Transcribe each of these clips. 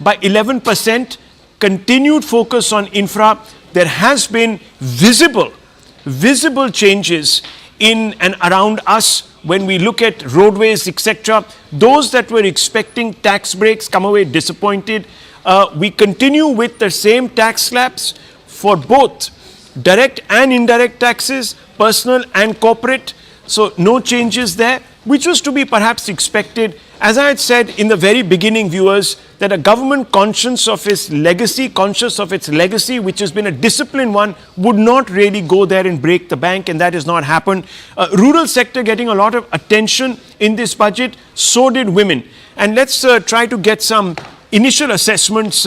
by 11%, continued focus on infra. There has been visible changes in and around us when we look at roadways, etc. Those that were expecting tax breaks come away disappointed. We continue with the same tax slabs for both direct and indirect taxes, personal and corporate. So no changes there, which was to be perhaps expected. As I had said in the very beginning, viewers, that a government conscious of its legacy, which has been a disciplined one, would not really go there and break the bank, and that has not happened. Rural sector getting a lot of attention in this budget, so did women. And let's try to get some initial assessments.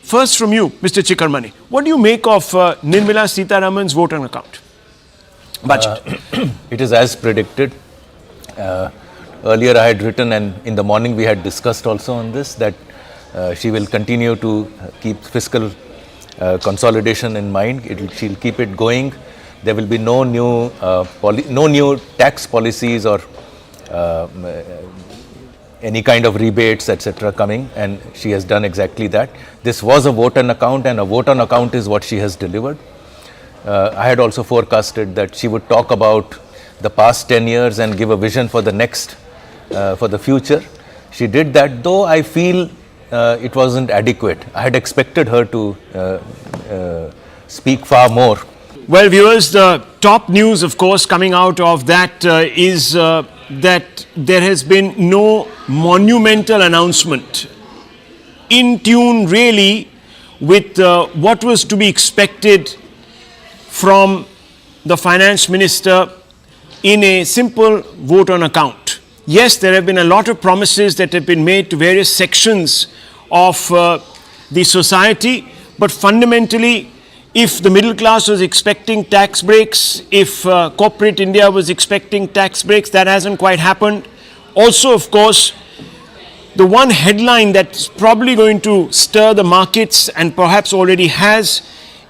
First from you, Mr. Chikkarmani. What do you make of Nirmala Sitharaman's vote on account budget? It is as predicted. Earlier I had written, and in the morning we had discussed also on this, that she will continue to keep fiscal consolidation in mind. She'll keep it going. There will be no new tax policies or any kind of rebates, etc. coming, and she has done exactly that. This was a vote on account, and a vote on account is what she has delivered. I had also forecasted that she would talk about the past 10 years and give a vision for the next, for the future. She did that, though I feel it wasn't adequate. I had expected her to speak far more. Well, viewers, the top news, of course, coming out of that is that there has been no monumental announcement in tune really with what was to be expected from the finance minister in a simple vote on account. Yes, there have been a lot of promises that have been made to various sections of the society, but fundamentally, if the middle class was expecting tax breaks, if corporate India was expecting tax breaks, that hasn't quite happened. Also, of course, the one headline that's probably going to stir the markets and perhaps already has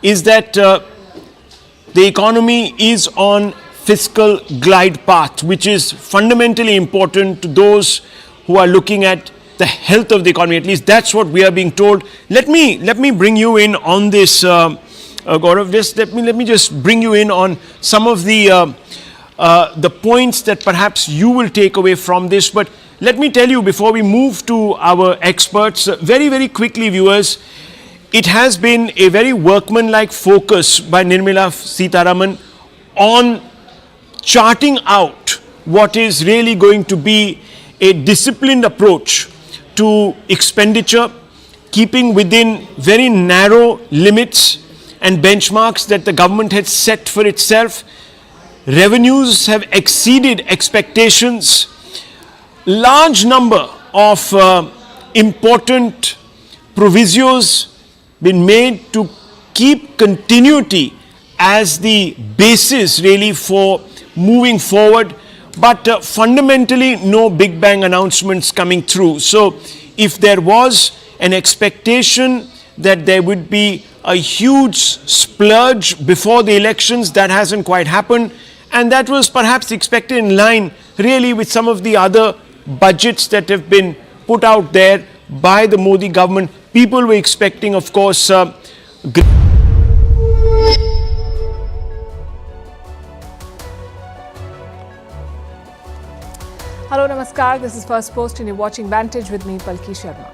is that the economy is on fiscal glide path, which is fundamentally important to those who are looking at the health of the economy. At least that's what we are being told. Let me bring you in on this, Gaurav. Let me just bring you in on some of the points that perhaps you will take away from this. But let me tell you, before we move to our experts, very, very quickly, viewers, it has been a very workmanlike focus by Nirmala Sitharaman on charting out what is really going to be a disciplined approach to expenditure, keeping within very narrow limits and benchmarks that the government had set for itself. Revenues have exceeded expectations. Large number of important provisos been made to keep continuity as the basis really for moving forward, but fundamentally no big bang announcements coming through. So if there was an expectation that there would be a huge splurge before the elections, that hasn't quite happened, and that was perhaps expected in line really with some of the other budgets that have been put out there by the Modi government. People were expecting, of course, Hello, Namaskar. This is First Post and you're watching Vantage with me, Palki Sharma.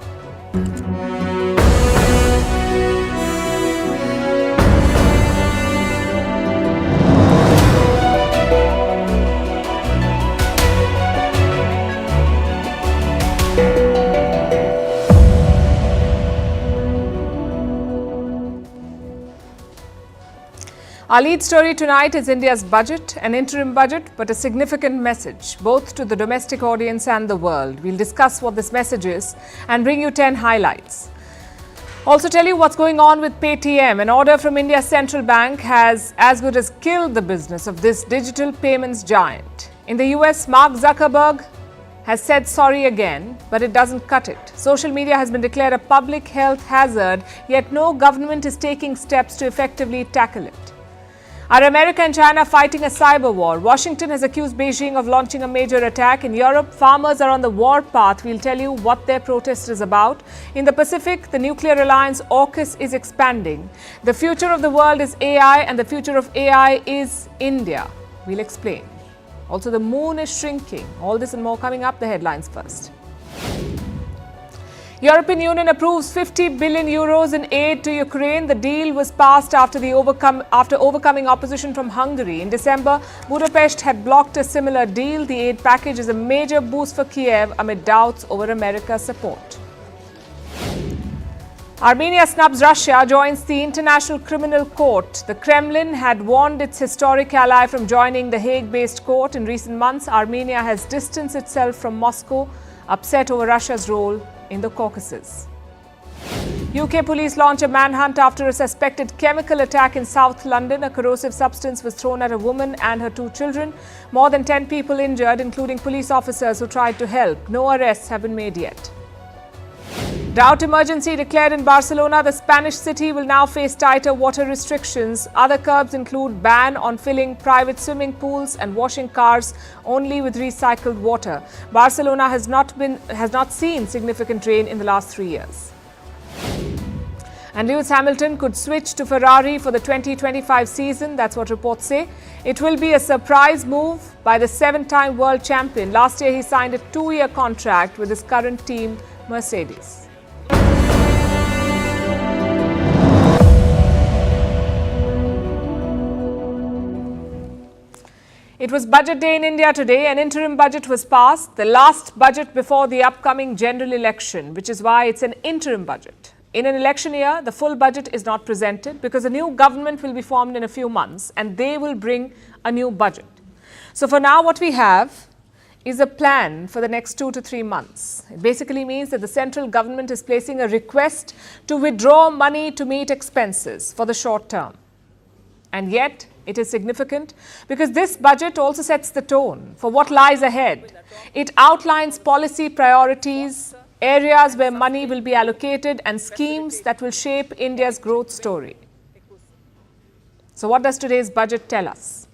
Our lead story tonight is India's budget, an interim budget, but a significant message, both to the domestic audience and the world. We'll discuss what this message is and bring you 10 highlights. Also tell you what's going on with Paytm. An order from India's central bank has as good as killed the business of this digital payments giant. In the US, Mark Zuckerberg has said sorry again, but it doesn't cut it. Social media has been declared a public health hazard, yet no government is taking steps to effectively tackle it. Are America and China fighting a cyber war? Washington has accused Beijing of launching a major attack. In Europe, farmers are on the war path. We'll tell you what their protest is about. In the Pacific, the nuclear alliance AUKUS is expanding. The future of the world is AI, and the future of AI is India. We'll explain. Also, the moon is shrinking. All this and more coming up. The headlines first. European Union approves 50 billion euros in aid to Ukraine. The deal was passed after overcoming opposition from Hungary. In December, Budapest had blocked a similar deal. The aid package is a major boost for Kiev amid doubts over America's support. Armenia snubs Russia, joins the International Criminal Court. The Kremlin had warned its historic ally from joining the Hague-based court. In recent months, Armenia has distanced itself from Moscow, upset over Russia's role in the Caucasus. UK police launch a manhunt after a suspected chemical attack in South London. A corrosive substance was thrown at a woman and her 2 children. More than 10 people injured, including police officers who tried to help. No arrests have been made yet. Drought emergency declared in Barcelona. The Spanish city will now face tighter water restrictions. Other curbs include ban on filling private swimming pools and washing cars only with recycled water. Barcelona has not seen significant rain in the last 3 years. And Lewis Hamilton could switch to Ferrari for the 2025 season. That's what reports say. It will be a surprise move by the 7-time world champion. Last year, he signed a 2-year contract with his current team, Mercedes. It was budget day in India today. An interim budget was passed, the last budget before the upcoming general election, which is why it's an interim budget. In an election year, the full budget is not presented because a new government will be formed in a few months and they will bring a new budget. So for now, what we have is a plan for the next 2 to 3 months. It basically means that the central government is placing a request to withdraw money to meet expenses for the short term. And yet, it is significant because this budget also sets the tone for what lies ahead. It outlines policy priorities, areas where money will be allocated, and schemes that will shape India's growth story. So what does today's budget tell us?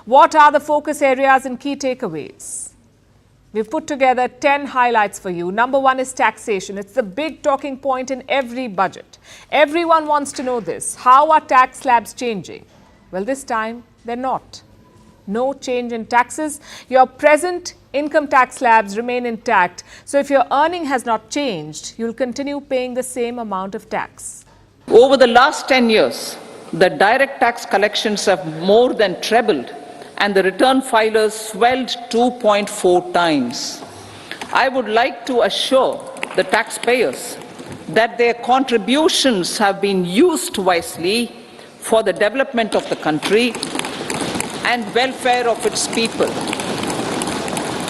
What are the focus areas and key takeaways? We've put together 10 highlights for you. Number 1 is taxation. It's the big talking point in every budget. Everyone wants to know this. How are tax slabs changing? Well, this time, they're not. No change in taxes. Your present income tax slabs remain intact. So if your earning has not changed, you'll continue paying the same amount of tax. Over the last 10 years, the direct tax collections have more than trebled and the return filers swelled 2.4 times. I would like to assure the taxpayers that their contributions have been used wisely for the development of the country and welfare of its people.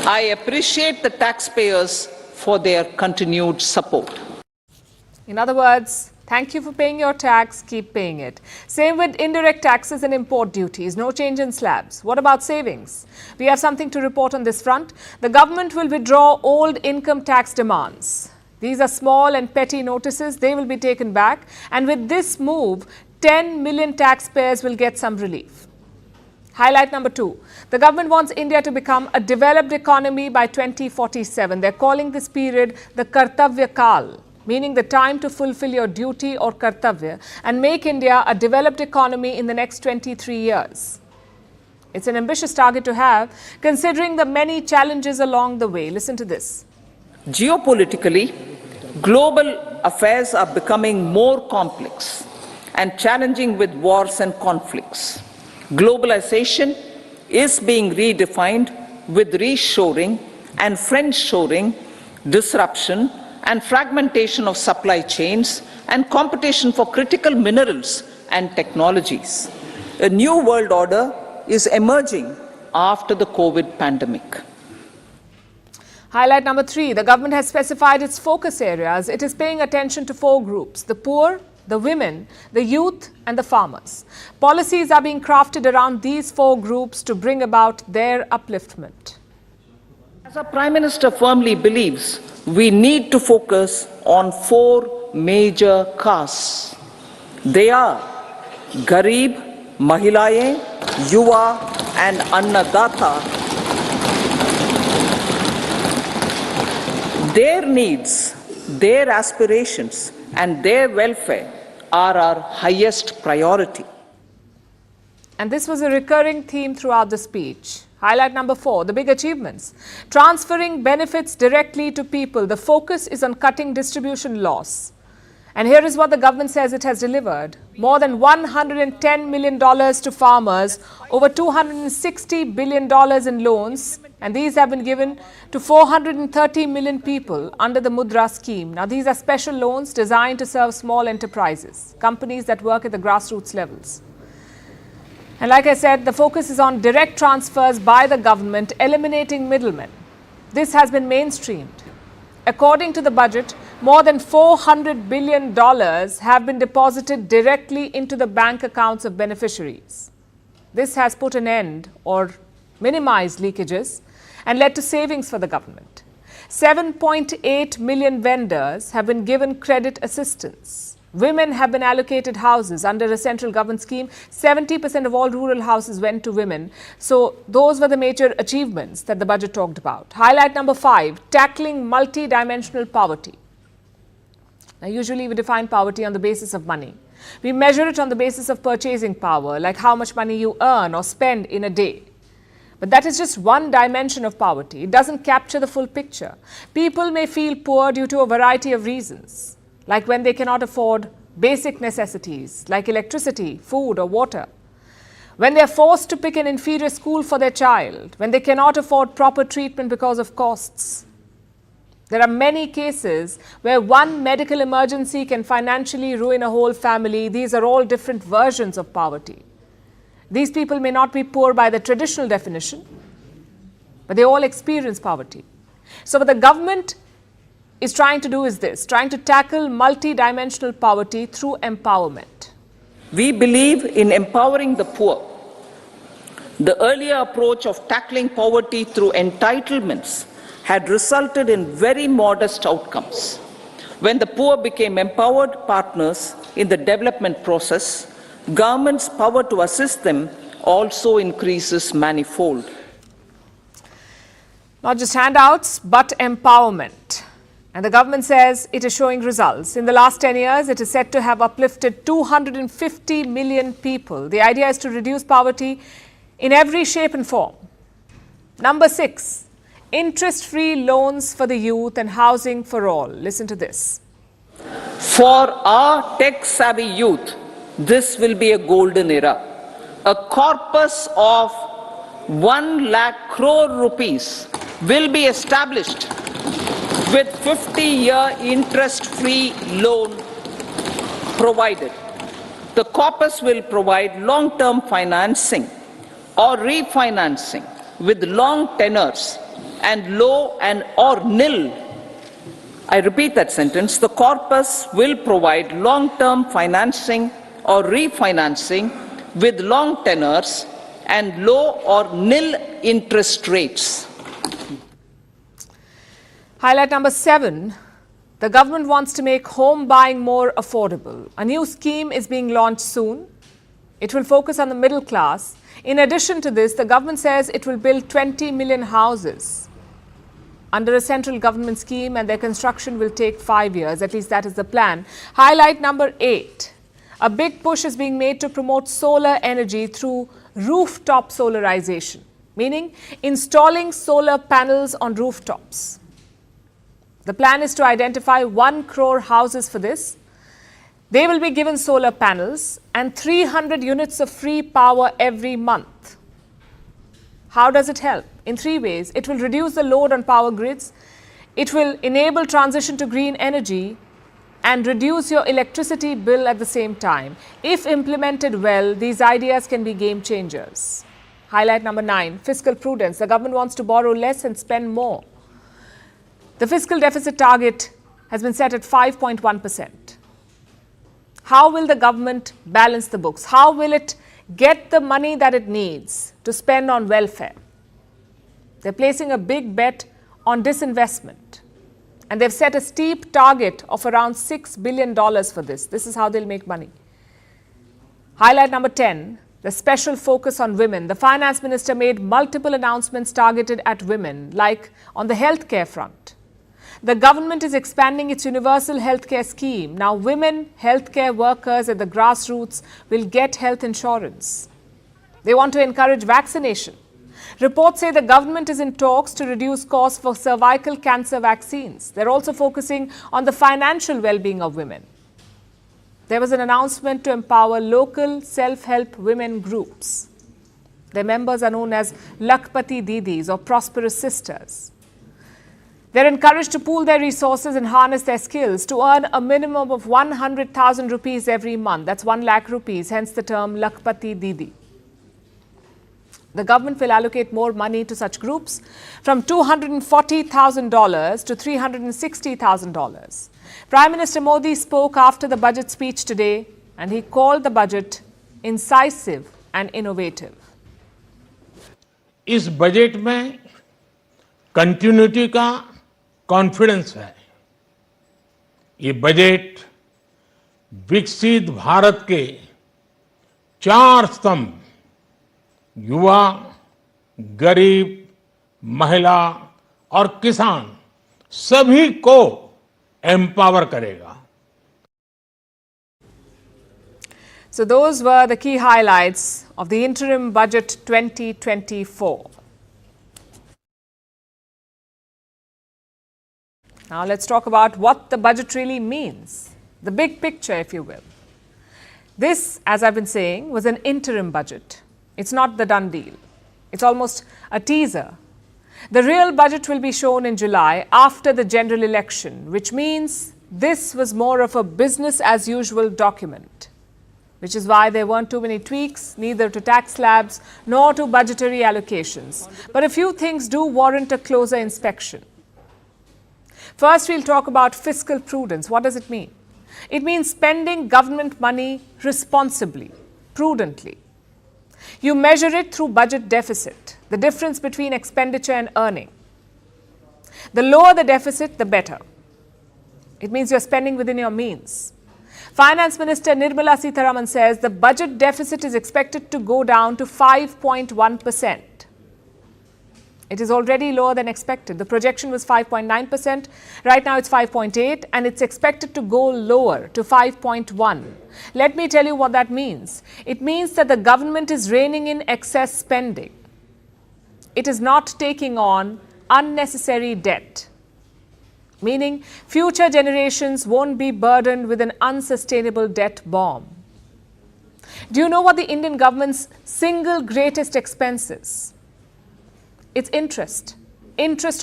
I appreciate the taxpayers for their continued support. In other words, thank you for paying your tax, keep paying it. Same with indirect taxes and import duties, no change in slabs. What about savings? We have something to report on this front. The government will withdraw old income tax demands. These are small and petty notices, they will be taken back. And with this move, 10 million taxpayers will get some relief. Highlight number 2. The government wants India to become a developed economy by 2047. They're calling this period the Kartavya Kal, meaning the time to fulfill your duty or kartavya and make India a developed economy in the next 23 years. It's an ambitious target to have, considering the many challenges along the way. Listen to this. Geopolitically, global affairs are becoming more complex and challenging with wars and conflicts. Globalization is being redefined with reshoring and friendshoring, disruption and fragmentation of supply chains and competition for critical minerals and technologies. A new world order is emerging after the COVID pandemic. Highlight number 3. The government has specified its focus areas. It is paying attention to 4 groups: the poor, the women, the youth and the farmers. Policies are being crafted around these 4 groups to bring about their upliftment. As our Prime Minister firmly believes, we need to focus on 4 major castes. They are Garib, Mahilayeं, Yuva and Annadata, their needs, their aspirations and their welfare are our highest priority. And this was a recurring theme throughout the speech. Highlight number 4, the big achievements. Transferring benefits directly to people. The focus is on cutting distribution loss. And here is what the government says it has delivered. More than $110 million to farmers, over $260 billion in loans, and these have been given to 430 million people under the Mudra scheme. Now, these are special loans designed to serve small enterprises, companies that work at the grassroots levels. And like I said, the focus is on direct transfers by the government, eliminating middlemen. This has been mainstreamed. According to the budget, more than $400 billion have been deposited directly into the bank accounts of beneficiaries. This has put an end or minimized leakages and led to savings for the government. 7.8 million vendors have been given credit assistance. Women have been allocated houses under a central government scheme. 70% of all rural houses went to women. So those were the major achievements that the budget talked about. Highlight number 5, tackling multi-dimensional poverty. Now, usually we define poverty on the basis of money. We measure it on the basis of purchasing power, like how much money you earn or spend in a day. But that is just one dimension of poverty. It doesn't capture the full picture. People may feel poor due to a variety of reasons, like when they cannot afford basic necessities like electricity, food or water, when they are forced to pick an inferior school for their child, when they cannot afford proper treatment because of costs. There are many cases where one medical emergency can financially ruin a whole family. These are all different versions of poverty. These people may not be poor by the traditional definition, but they all experience poverty. So what the government is trying to do is this, trying to tackle multi-dimensional poverty through empowerment. We believe in empowering the poor. The earlier approach of tackling poverty through entitlements had resulted in very modest outcomes. When the poor became empowered partners in the development process, government's power to assist them also increases manifold. Not just handouts, but empowerment. And the government says it is showing results. In the last 10 years, it is said to have uplifted 250 million people. The idea is to reduce poverty in every shape and form. Number 6, interest-free loans for the youth and housing for all. Listen to this. For our tech-savvy youth, this will be a golden era. A corpus of 1 lakh crore rupees will be established with 50-year interest-free loan provided. The corpus will provide long-term financing or refinancing with long tenors and low and or nil. I repeat that sentence. The corpus will provide long-term financing or refinancing with long tenors and low or nil interest rates. Highlight number 7, the government wants to make home buying more affordable. A new scheme is being launched soon. It will focus on the middle class. In addition to this, the government says it will build 20 million houses under a central government scheme, and their construction will take 5 years. At least that is the plan. Highlight number 8, a big push is being made to promote solar energy through rooftop solarization, meaning installing solar panels on rooftops. The plan is to identify 1 crore houses for this. They will be given solar panels and 300 units of free power every month. How does it help? In 3 ways. It will reduce the load on power grids. It will enable transition to green energy and reduce your electricity bill at the same time. If implemented well, these ideas can be game changers. Highlight number 9, fiscal prudence. The government wants to borrow less and spend more. The fiscal deficit target has been set at 5.1%. How will the government balance the books? How will it get the money that it needs to spend on welfare? They're placing a big bet on disinvestment. And they've set a steep target of around $6 billion for this. This is how they'll make money. Highlight number 10, the special focus on women. The finance minister made multiple announcements targeted at women, like on the healthcare front. The government is expanding its universal healthcare scheme. Now, women healthcare workers at the grassroots will get health insurance. They want to encourage vaccination. Reports say the government is in talks to reduce costs for cervical cancer vaccines. They're also focusing on the financial well-being of women. There was an announcement to empower local self-help women groups. Their members are known as Lakpati Didis or Prosperous Sisters. They're encouraged to pool their resources and harness their skills to earn a minimum of 100,000 rupees every month. That's 1 lakh rupees, hence the term Lakpati Didi. The government will allocate more money to such groups from $240,000 to $360,000. Prime Minister Modi spoke after the budget speech today and he called the budget incisive and innovative. इस budget में continuity का confidence है। ये budget विकसित भारत के 4 स्तंभ युवा, गरीब, महिला और किसान सभी को एम्पावर करेगा। So those were the key highlights of the Interim Budget 2024. Now let's talk about what the budget really means, the big picture, if you will. This, as I've been saying, was an interim budget. It's not the done deal. It's almost a teaser. The real budget will be shown in July after the general election, which means this was more of a business as usual document, which is why there weren't too many tweaks, neither to tax slabs nor to budgetary allocations. But a few things do warrant a closer inspection. First, we'll talk about fiscal prudence. What does it mean? It means spending government money responsibly, prudently. You measure it through budget deficit, the difference between expenditure and earning. The lower the deficit, the better. It means you're spending within your means. Finance Minister Nirmala Sitharaman says the budget deficit is expected to go down to 5.1%. It is already lower than expected. The projection was 5.9%. Right now it's 5.8% and it's expected to go lower to 5.1%. Let me tell you what that means. It means that the government is reining in excess spending. It is not taking on unnecessary debt, meaning future generations won't be burdened with an unsustainable debt bomb. Do you know what the Indian government's single greatest expense is? It's interest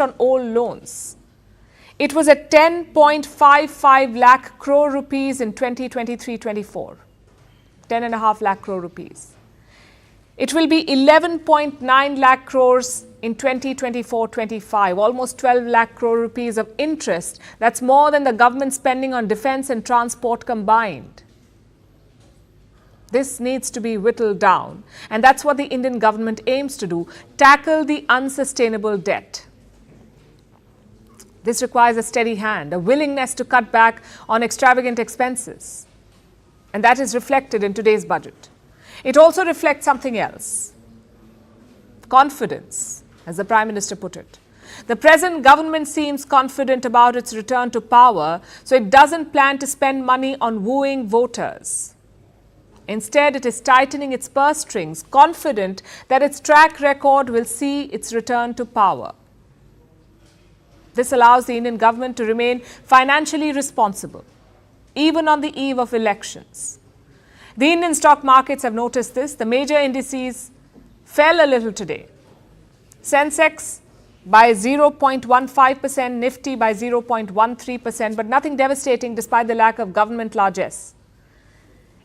on old loans. It was at 10.55 lakh crore rupees in 2023-24, 10.5 lakh crore rupees. It will be 11.9 lakh crores in 2024-25, almost 12 lakh crore rupees of interest. That's more than the government spending on defense and transport combined. This needs to be whittled down, and that's what the Indian government aims to do, tackle the unsustainable debt. This requires a steady hand, a willingness to cut back on extravagant expenses, and that is reflected in today's budget. It also reflects something else, confidence, as the Prime Minister put it. The present government seems confident about its return to power, so it doesn't plan to spend money on wooing voters. Instead, it is tightening its purse strings, confident that its track record will see its return to power. This allows the Indian government to remain financially responsible, even on the eve of elections. The Indian stock markets have noticed this. The major indices fell a little today. Sensex by 0.15%, Nifty by 0.13%, but nothing devastating despite the lack of government largesse.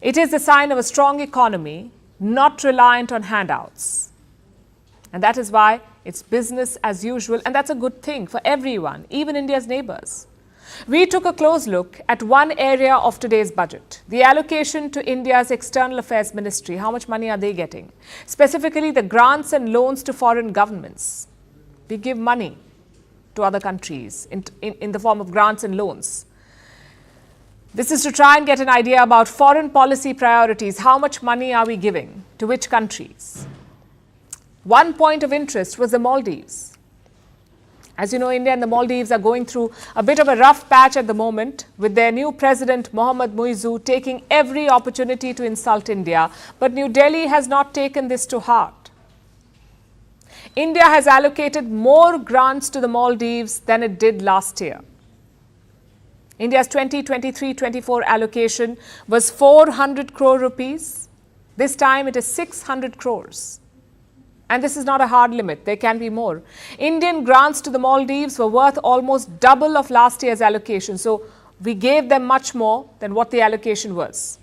It is a sign of a strong economy, not reliant on handouts. And that is why it's business as usual, and that's a good thing for everyone, even India's neighbors. We took a close look at one area of today's budget, the allocation to India's External Affairs Ministry. How much money are they getting? Specifically, the grants and loans to foreign governments. We give money to other countries in the form of grants and loans. This is to try and get an idea about foreign policy priorities. How much money are we giving? To which countries? One point of interest was the Maldives. As you know, India and the Maldives are going through a bit of a rough patch at the moment, with their new president, Mohammad Muizzu, taking every opportunity to insult India. But New Delhi has not taken this to heart. India has allocated more grants to the Maldives than it did last year. India's 2023-24 allocation was 400 crore rupees. This time it is 600 crores. And this is not a hard limit. There can be more. Indian grants to the Maldives were worth almost double of last year's allocation. So we gave them much more than what the allocation was.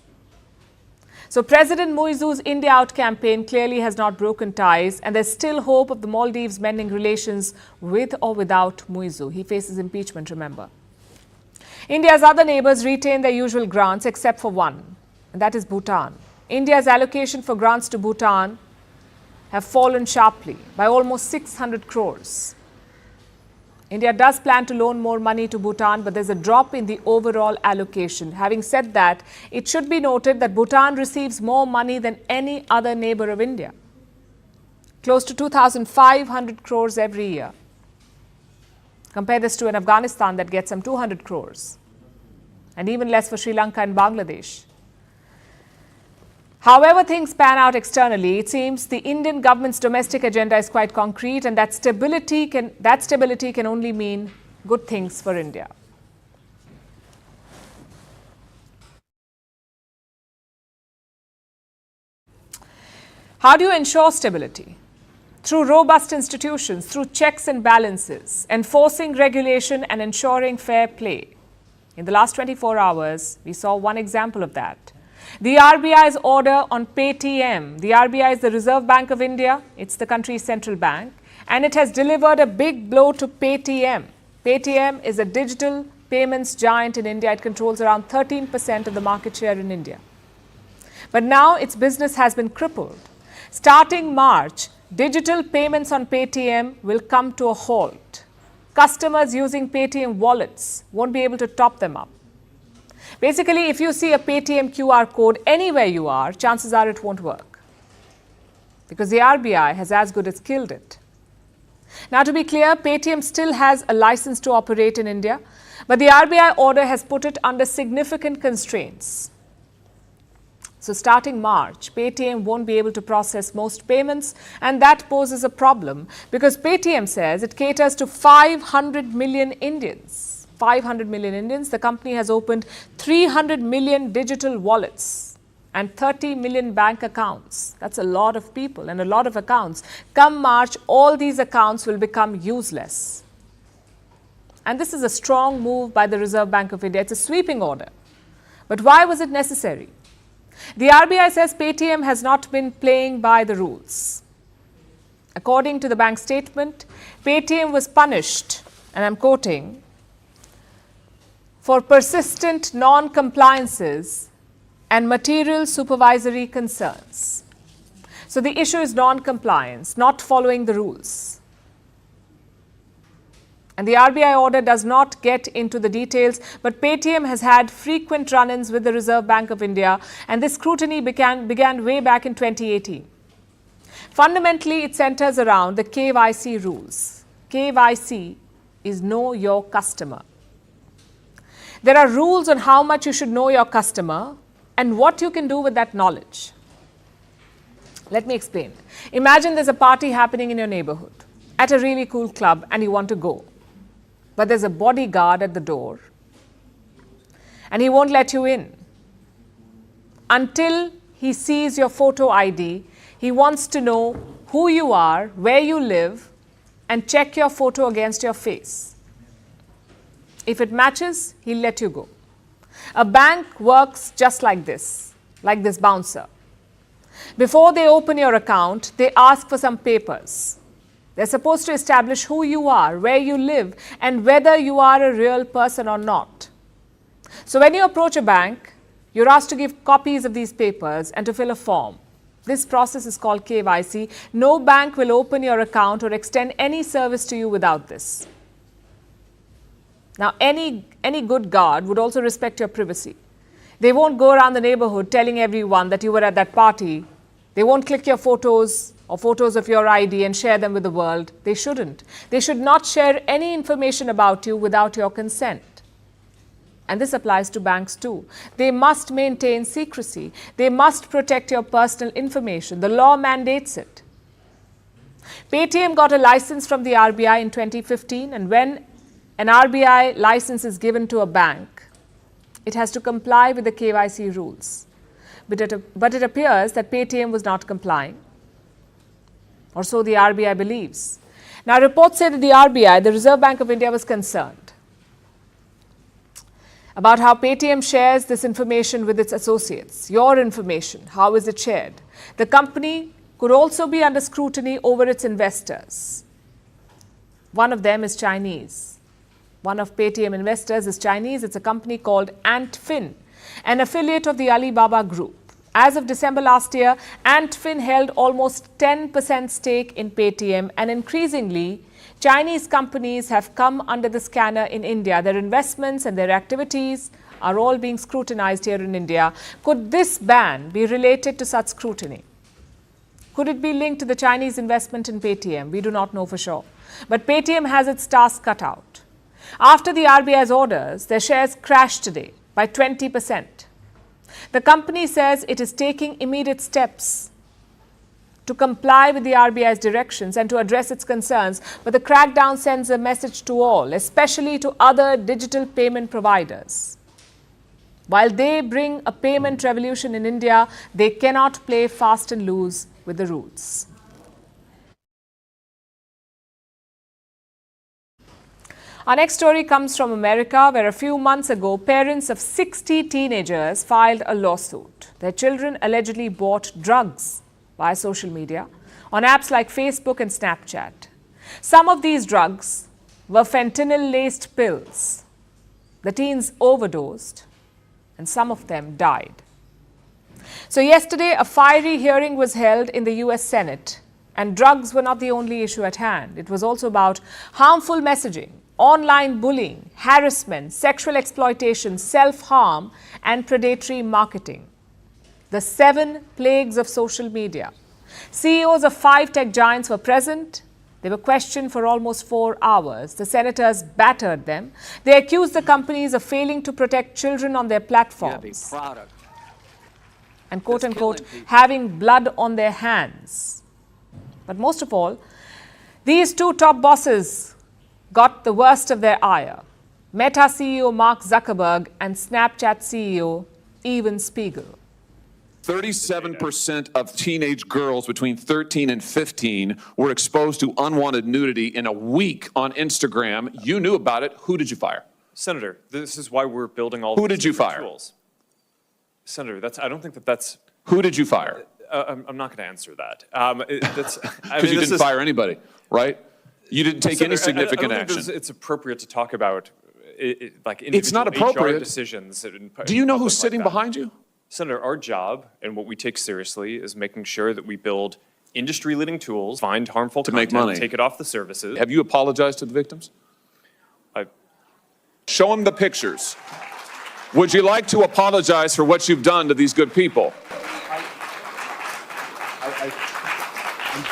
So President Muizzu's India Out campaign clearly has not broken ties, and there's still hope of the Maldives mending relations with or without Muizzu. He faces impeachment, remember. India's other neighbours retain their usual grants except for one, and that is Bhutan. India's allocation for grants to Bhutan have fallen sharply by almost 600 crores. India does plan to loan more money to Bhutan, but there's a drop in the overall allocation. Having said that, it should be noted that Bhutan receives more money than any other neighbour of India. Close to 2,500 crores every year. Compare this to an Afghanistan that gets some 200 crores. And even less for Sri Lanka and Bangladesh. However things pan out externally, it seems the Indian government's domestic agenda is quite concrete, and that stability can only mean good things for India. How do you ensure stability? Through robust institutions, through checks and balances, enforcing regulation and ensuring fair play. In the last 24 hours, we saw one example of that. The RBI's order on Paytm. The RBI is the Reserve Bank of India. It's the country's central bank. And it has delivered a big blow to Paytm. Paytm is a digital payments giant in India. It controls around 13% of the market share in India. But now its business has been crippled. Starting March, digital payments on Paytm will come to a halt. Customers using Paytm wallets won't be able to top them up. Basically, if you see a Paytm QR code anywhere you are, chances are it won't work. Because the RBI has as good as killed it. Now, to be clear, Paytm still has a license to operate in India, but the RBI order has put it under significant constraints. So starting March, Paytm won't be able to process most payments, and that poses a problem because Paytm says it caters to 500 million Indians. 500 million Indians. The company has opened 300 million digital wallets and 30 million bank accounts. That's a lot of people and a lot of accounts. Come March, all these accounts will become useless. And this is a strong move by the Reserve Bank of India. It's a sweeping order. But why was it necessary? The RBI says Paytm has not been playing by the rules. According to the bank statement, Paytm was punished, and I'm quoting, for persistent non-compliances and material supervisory concerns. So the issue is non-compliance, not following the rules. And the RBI order does not get into the details, but Paytm has had frequent run-ins with the Reserve Bank of India, and this scrutiny began way back in 2018. Fundamentally, it centers around the KYC rules. KYC is Know Your Customer. There are rules on how much you should know your customer and what you can do with that knowledge. Let me explain. Imagine there's a party happening in your neighborhood at a really cool club and you want to go. But there's a bodyguard at the door and he won't let you in. Until he sees your photo ID, he wants to know who you are, where you live, and check your photo against your face. If it matches, he'll let you go. A bank works just like this bouncer. Before they open your account, they ask for some papers. They're supposed to establish who you are, where you live, and whether you are a real person or not. So when you approach a bank, you're asked to give copies of these papers and to fill a form. This process is called KYC. No bank will open your account or extend any service to you without this. Now, any good guard would also respect your privacy. They won't go around the neighborhood telling everyone that you were at that party They won't click your photos or photos of your ID and share them with the world. They shouldn't. They should not share any information about you without your consent. And this applies to banks too. They must maintain secrecy. They must protect your personal information. The law mandates it. Paytm got a license from the RBI in 2015, and when an RBI license is given to a bank, it has to comply with the KYC rules. But it appears that Paytm was not complying, or so the RBI believes. Now, reports say that the RBI, the Reserve Bank of India, was concerned about how Paytm shares this information with its associates. Your information, how is it shared? The company could also be under scrutiny over its investors. One of them is Chinese. One of Paytm investors is Chinese. It's a company called Antfin, an affiliate of the Alibaba Group. As of December last year, Antfin held almost 10% stake in Paytm, and increasingly, Chinese companies have come under the scanner in India. Their investments and their activities are all being scrutinized here in India. Could this ban be related to such scrutiny? Could it be linked to the Chinese investment in Paytm? We do not know for sure. But Paytm has its task cut out. After the RBI's orders, their shares crashed today by 20%. The company says it is taking immediate steps to comply with the RBI's directions and to address its concerns. But the crackdown sends a message to all, especially to other digital payment providers. While they bring a payment revolution in India, they cannot play fast and loose with the rules. Our next story comes from America, where a few months ago, parents of 60 teenagers filed a lawsuit. Their children allegedly bought drugs via social media on apps like Facebook and Snapchat. Some of these drugs were fentanyl-laced pills. The teens overdosed, and some of them died. So yesterday, a fiery hearing was held in the US Senate, and drugs were not the only issue at hand. It was also about harmful messaging, online bullying, harassment, sexual exploitation, self-harm, and predatory marketing. The 7 plagues of social media. CEOs of 5 tech giants were present. They were questioned for almost 4 hours. The senators battered them. They accused the companies of failing to protect children on their platforms and, quote-unquote, having blood on their hands. But most of all, these 2 top bosses got the worst of their ire. Meta CEO Mark Zuckerberg and Snapchat CEO Evan Spiegel. 37% of teenage girls between 13 and 15 were exposed to unwanted nudity in a week on Instagram. You knew about it. Who did you fire? Senator, this is why we're building all Who these did you different fire? tools. Senator, I don't think that's. Who did you fire? I'm not going to answer that. Because you didn't fire anybody, right? You didn't take any significant I don't action. think it's appropriate to talk about like It's not individual appropriate. HR decisions. Do you know who's sitting behind you? Senator, our job and what we take seriously is making sure that we build industry-leading tools, find harmful To content, make money. take it off the services. Have you apologized to the victims? Show them the pictures. Would you like to apologize for what you've done to these good people? I'm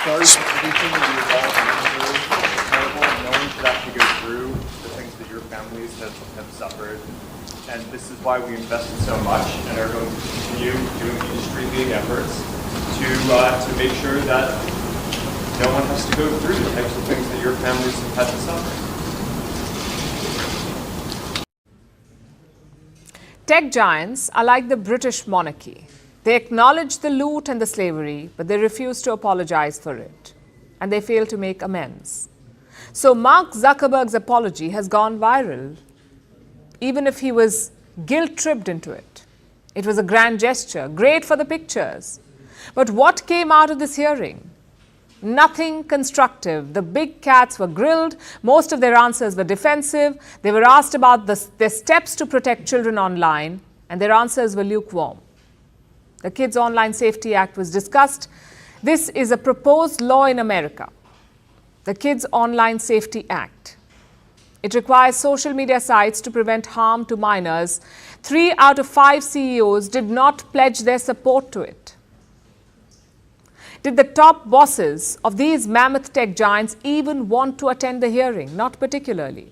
sorry for everything that you've all been through. It's terrible. No one should have to go through the things that your families have suffered. And this is why we invested so much and are going to continue doing industry-leading efforts to make sure that no one has to go through the types of things that your families have had to suffer. Tech giants are like the British monarchy. They acknowledge the loot and the slavery, but they refuse to apologize for it. And they fail to make amends. So Mark Zuckerberg's apology has gone viral, even if he was guilt-tripped into it. It was a grand gesture, great for the pictures. But what came out of this hearing? Nothing constructive. The big cats were grilled. Most of their answers were defensive. They were asked about their steps to protect children online, and their answers were lukewarm. The Kids Online Safety Act was discussed. This is a proposed law in America, the Kids Online Safety Act. It requires social media sites to prevent harm to minors. 3 out of 5 CEOs did not pledge their support to it. Did the top bosses of these mammoth tech giants even want to attend the hearing? Not particularly.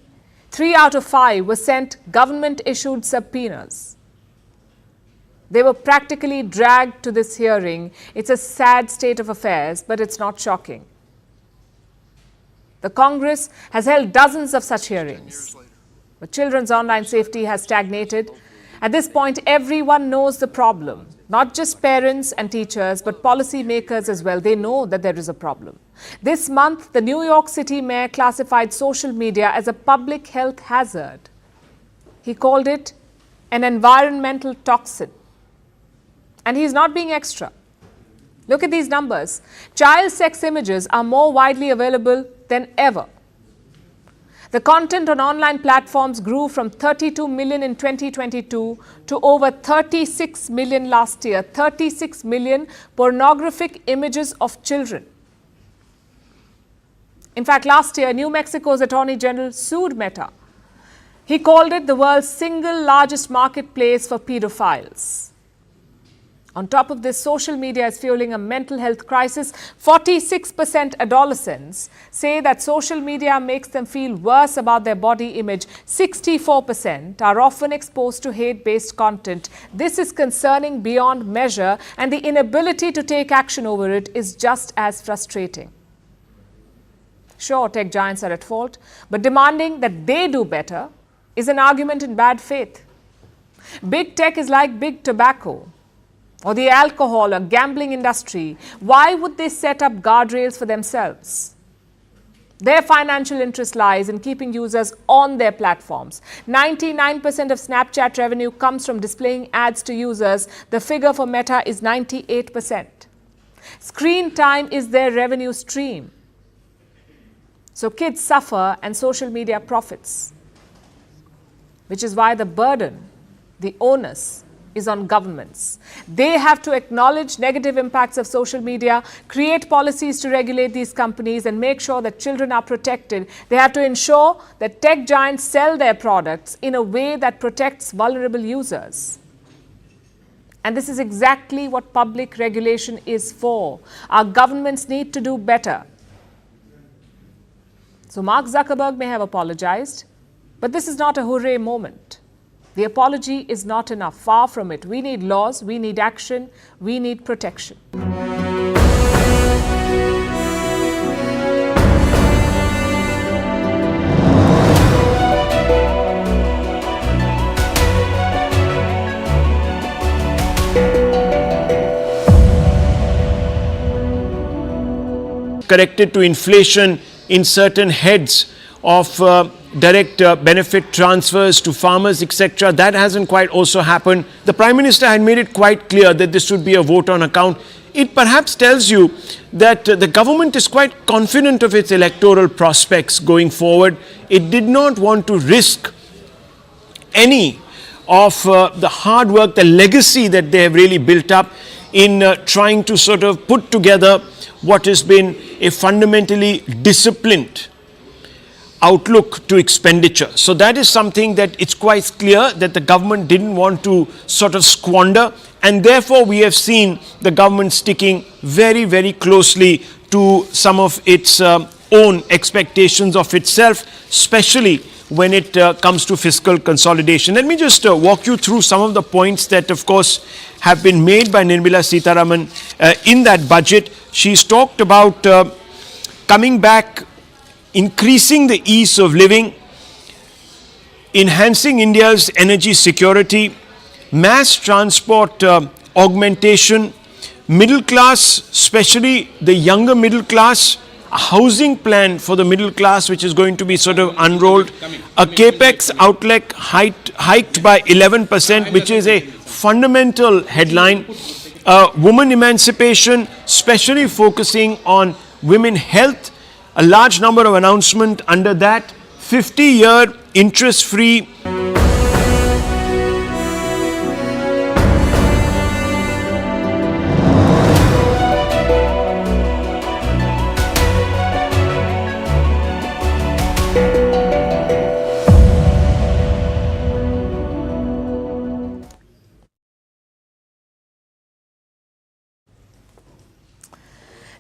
3 out of 5 were sent government-issued subpoenas. They were practically dragged to this hearing. It's a sad state of affairs, but it's not shocking. The Congress has held dozens of such hearings. But children's online safety has stagnated. At this point, everyone knows the problem. Not just parents and teachers, but policy makers as well. They know that there is a problem. This month, the New York City mayor classified social media as a public health hazard. He called it an environmental toxin. And he's not being extra. Look at these numbers. Child sex images are more widely available than ever. The content on online platforms grew from 32 million in 2022 to over 36 million last year. 36 million pornographic images of children. In fact, last year, New Mexico's Attorney General sued Meta. He called it the world's single largest marketplace for pedophiles. On top of this, social media is fueling a mental health crisis. 46% adolescents say that social media makes them feel worse about their body image. 64% are often exposed to hate-based content. This is concerning beyond measure, and the inability to take action over it is just as frustrating. Sure, tech giants are at fault, but demanding that they do better is an argument in bad faith. Big tech is like big tobacco, or the alcohol or gambling industry. Why would they set up guardrails for themselves? Their financial interest lies in keeping users on their platforms. 99% of Snapchat revenue comes from displaying ads to users. The figure for Meta is 98%. Screen time is their revenue stream. So kids suffer and social media profits, which is why the burden, the onus, is on governments. They have to acknowledge negative impacts of social media, create policies to regulate these companies, and make sure that children are protected. They have to ensure that tech giants sell their products in a way that protects vulnerable users. And this is exactly what public regulation is for. Our governments need to do better. So Mark Zuckerberg may have apologized, but this is not a hooray moment. The apology is not enough. Far from it. We need laws, we need action, we need protection. Corrected to inflation in certain heads of direct benefit transfers to farmers, etc. That hasn't quite also happened. The Prime Minister had made it quite clear that this would be a vote on account. It perhaps tells you that the government is quite confident of its electoral prospects going forward. It did not want to risk any of the hard work, the legacy that they have really built up in trying to sort of put together what has been a fundamentally disciplined outlook to expenditure. So that is something that it's quite clear that the government didn't want to sort of squander, and therefore we have seen the government sticking very, very closely to some of its own expectations of itself, especially when it comes to fiscal consolidation. Let me just walk you through some of the points that, of course, have been made by Nirmala Sitharaman in that budget. She's talked about coming back, increasing the ease of living, enhancing India's energy security, mass transport augmentation, middle class, especially the younger middle class, a housing plan for the middle class which is going to be sort of unrolled, a capex outlet hiked by 11%, which is a fundamental headline, women emancipation, especially focusing on women health, a large number of announcements under that, 50-year interest-free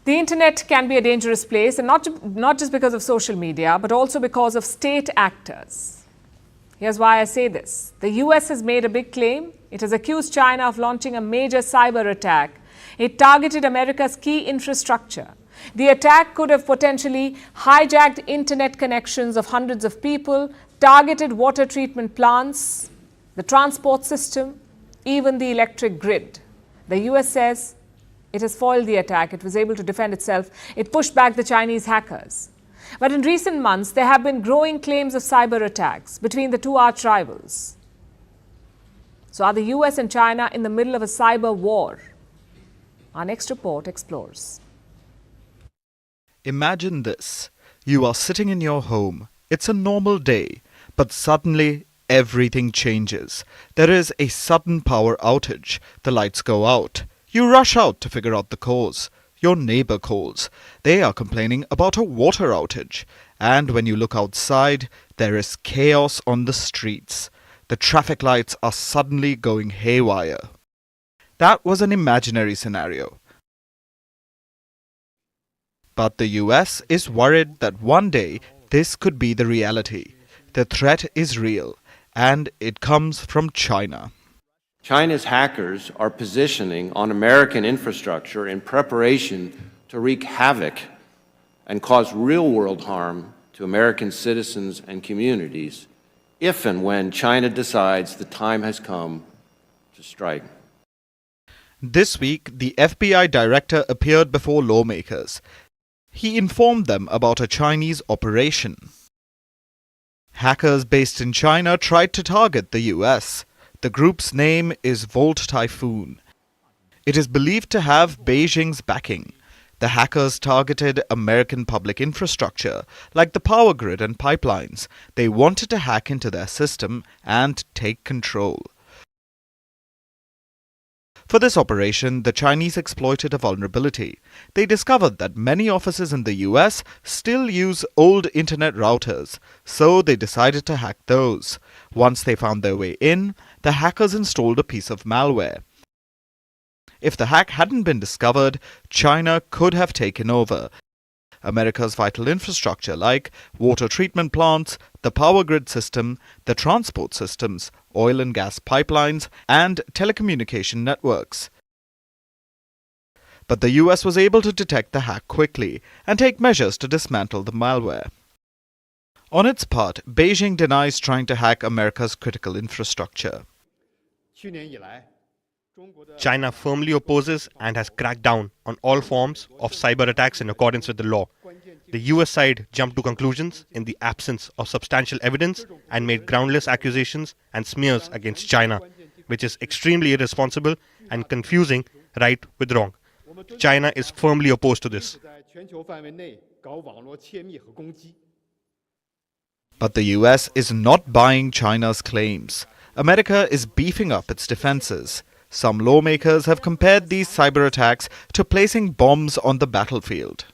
The internet can be a dangerous place, and not just because of social media, but also because of state actors. Here's why I say this. The US has made a big claim. It has accused China of launching a major cyber attack. It targeted America's key infrastructure. The attack could have potentially hijacked internet connections of hundreds of people, targeted water treatment plants, the transport system, even the electric grid. The US says it has foiled the attack. It was able to defend itself. It pushed back the Chinese hackers. But in recent months, there have been growing claims of cyber attacks between the two arch rivals. So are the US and China in the middle of a cyber war? Our next report explores. Imagine this. You are sitting in your home. It's a normal day, but suddenly everything changes. There is a sudden power outage. The lights go out. You rush out to figure out the cause. Your neighbor calls. They are complaining about a water outage. And when you look outside, there is chaos on the streets. The traffic lights are suddenly going haywire. That was an imaginary scenario. But the US is worried that one day this could be the reality. The threat is real, and it comes from China. China's hackers are positioning on American infrastructure in preparation to wreak havoc and cause real-world harm to American citizens and communities if and when China decides the time has come to strike. This week, the FBI director appeared before lawmakers. He informed them about a Chinese operation. Hackers based in China tried to target the US. The group's name is Volt Typhoon. It is believed to have Beijing's backing. The hackers targeted American public infrastructure, like the power grid and pipelines. They wanted to hack into their system and take control. For this operation, the Chinese exploited a vulnerability. They discovered that many offices in the US still use old internet routers, so they decided to hack those. Once they found their way in, the hackers installed a piece of malware. If the hack hadn't been discovered, China could have taken over America's vital infrastructure like water treatment plants, the power grid system, the transport systems, oil and gas pipelines, and telecommunication networks. But the US was able to detect the hack quickly and take measures to dismantle the malware. On its part, Beijing denies trying to hack America's critical infrastructure. China firmly opposes and has cracked down on all forms of cyber attacks in accordance with the law. The US side jumped to conclusions in the absence of substantial evidence and made groundless accusations and smears against China, which is extremely irresponsible and confusing right with wrong. China is firmly opposed to this. But the US is not buying China's claims. America is beefing up its defenses. Some lawmakers have compared these cyber attacks to placing bombs on the battlefield.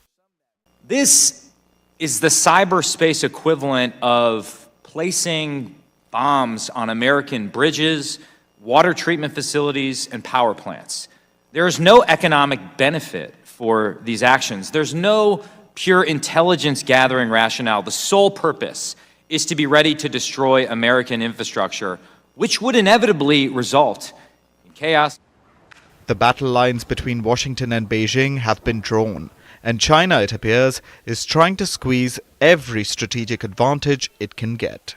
This is the cyberspace equivalent of placing bombs on American bridges, water treatment facilities, and power plants. There is no economic benefit for these actions. There's no pure intelligence gathering rationale. The sole purpose is to be ready to destroy American infrastructure, which would inevitably result in chaos. The battle lines between Washington and Beijing have been drawn, and China, it appears, is trying to squeeze every strategic advantage it can get.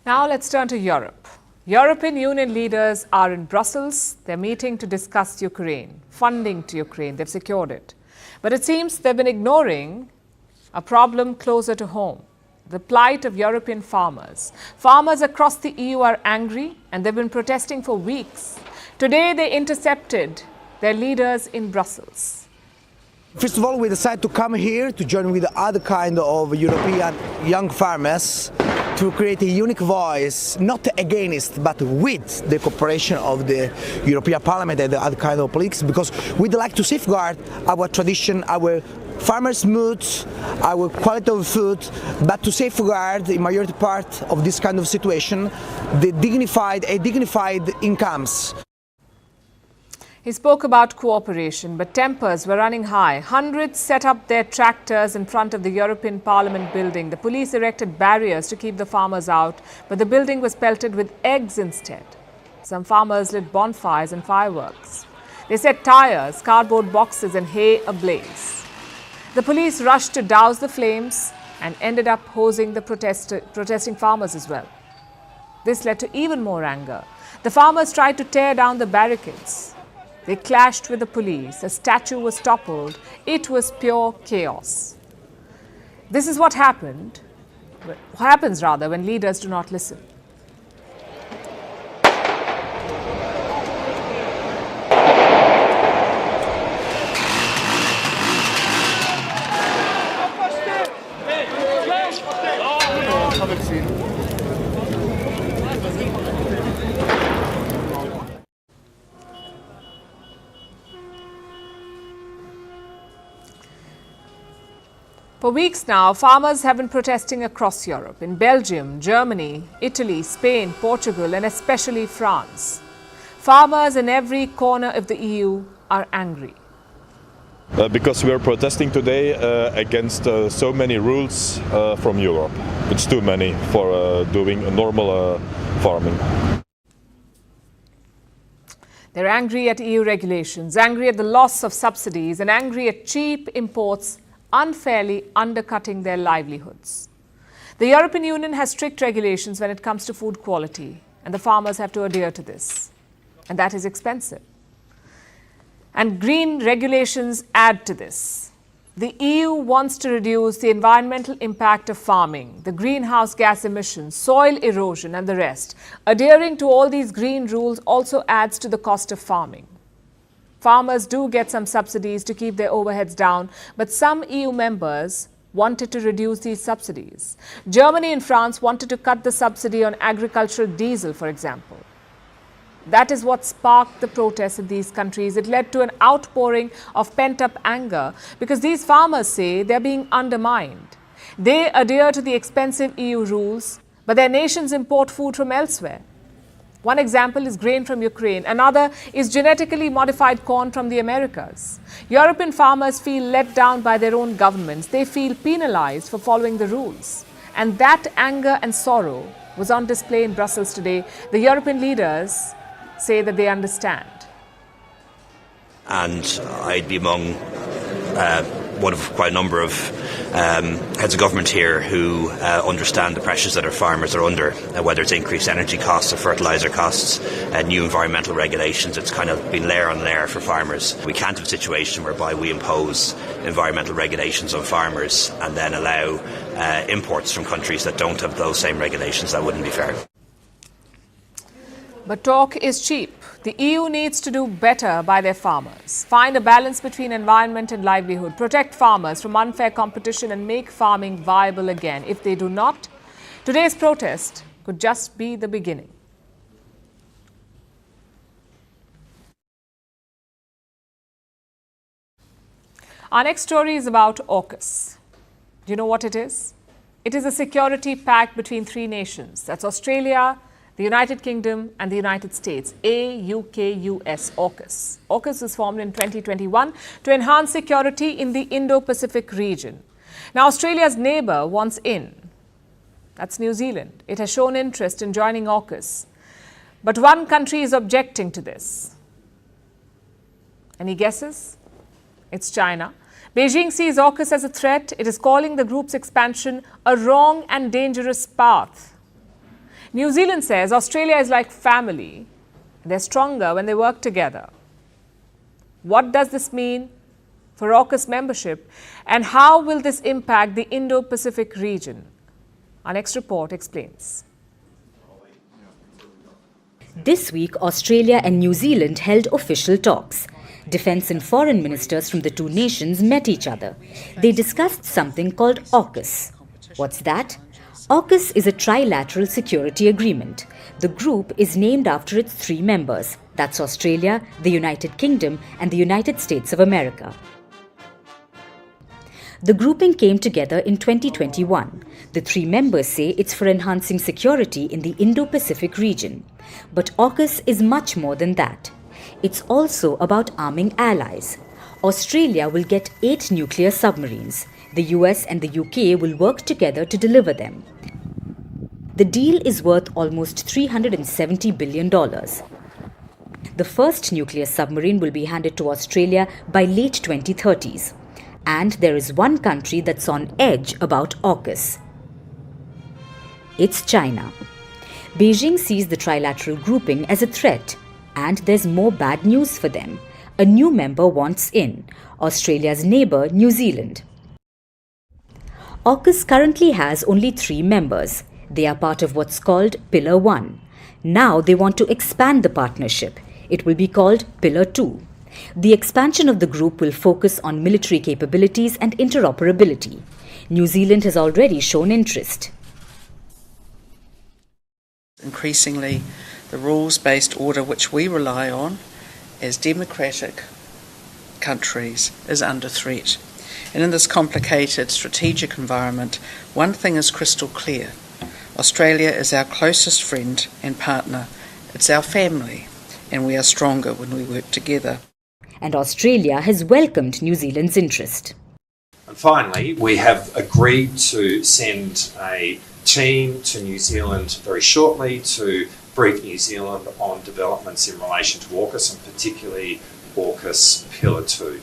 Now let's turn to Europe. European Union leaders are in Brussels. They're meeting to discuss Ukraine, funding to Ukraine. They've secured it. But it seems they've been ignoring a problem closer to home, the plight of European farmers. Farmers across the EU are angry, and they've been protesting for weeks. Today, they intercepted their leaders in Brussels. First of all, we decided to come here to join with other kind of European young farmers to create a unique voice, not against, but with the cooperation of the European Parliament and the other kind of politics, because we'd like to safeguard our tradition, our farmers' moods, our quality of food, but to safeguard the majority part of this kind of situation, the dignified incomes. He spoke about cooperation, but tempers were running high. Hundreds set up their tractors in front of the European Parliament building. The police erected barriers to keep the farmers out, but the building was pelted with eggs instead. Some farmers lit bonfires and fireworks. They set tires, cardboard boxes and hay ablaze. The police rushed to douse the flames and ended up hosing the protesting farmers as well. This led to even more anger. The farmers tried to tear down the barricades. They clashed with the police. A statue was toppled. It was pure chaos. This is what happens when leaders do not listen. For weeks now, farmers have been protesting across Europe, in Belgium, Germany, Italy, Spain, Portugal, and especially France. Farmers in every corner of the EU are angry. Because we are protesting today against so many rules from Europe. It's too many for doing a normal farming. They're angry at EU regulations, angry at the loss of subsidies, and angry at cheap imports unfairly undercutting their livelihoods. The European Union has strict regulations when it comes to food quality, and the farmers have to adhere to this. And that is expensive. And green regulations add to this. The EU wants to reduce the environmental impact of farming, the greenhouse gas emissions, soil erosion, and the rest. Adhering to all these green rules also adds to the cost of farming. Farmers do get some subsidies to keep their overheads down, but some EU members wanted to reduce these subsidies. Germany and France wanted to cut the subsidy on agricultural diesel, for example. That is what sparked the protests in these countries. It led to an outpouring of pent-up anger because these farmers say they're being undermined. They adhere to the expensive EU rules, but their nations import food from elsewhere. One example is grain from Ukraine. Another is genetically modified corn from the Americas. European farmers feel let down by their own governments. They feel penalized for following the rules. And that anger and sorrow was on display in Brussels today. The European leaders say that they understand. And I'd be among one of quite a number of heads of government here who understand the pressures that our farmers are under, whether it's increased energy costs or fertiliser costs, new environmental regulations. It's kind of been layer on layer for farmers. We can't have a situation whereby we impose environmental regulations on farmers and then allow imports from countries that don't have those same regulations. That wouldn't be fair. But talk is cheap. The EU needs to do better by their farmers, find a balance between environment and livelihood, protect farmers from unfair competition and make farming viable again. If they do not, today's protest could just be the beginning. Our next story is about AUKUS. Do you know what it is? It is a security pact between three nations. That's Australia, the United Kingdom and the United States. AUKUS, AUKUS. AUKUS was formed in 2021 to enhance security in the Indo-Pacific region. Now, Australia's neighbour wants in. That's New Zealand. It has shown interest in joining AUKUS. But one country is objecting to this. Any guesses? It's China. Beijing sees AUKUS as a threat. It is calling the group's expansion a wrong and dangerous path. New Zealand says Australia is like family. They're stronger when they work together. What does this mean for AUKUS membership and how will this impact the Indo-Pacific region? Our next report explains. This week, Australia and New Zealand held official talks. Defence and foreign ministers from the two nations met each other. They discussed something called AUKUS. What's that? AUKUS is a trilateral security agreement. The group is named after its three members. That's Australia, the United Kingdom, and the United States of America. The grouping came together in 2021. The three members say it's for enhancing security in the Indo-Pacific region. But AUKUS is much more than that. It's also about arming allies. Australia will get 8 nuclear submarines. The US and the UK will work together to deliver them. The deal is worth almost $370 billion. The first nuclear submarine will be handed to Australia by late 2030s. And there is one country that's on edge about AUKUS. It's China. Beijing sees the trilateral grouping as a threat, and there's more bad news for them. A new member wants in, Australia's neighbour, New Zealand. AUKUS currently has only 3 members. They are part of what's called Pillar 1. Now they want to expand the partnership. It will be called Pillar 2. The expansion of the group will focus on military capabilities and interoperability. New Zealand has already shown interest. Increasingly, the rules-based order which we rely on as democratic countries is under threat. And in this complicated strategic environment, one thing is crystal clear. Australia is our closest friend and partner. It's our family, and we are stronger when we work together. And Australia has welcomed New Zealand's interest. And finally, we have agreed to send a team to New Zealand very shortly to brief New Zealand on developments in relation to AUKUS, and particularly AUKUS Pillar 2.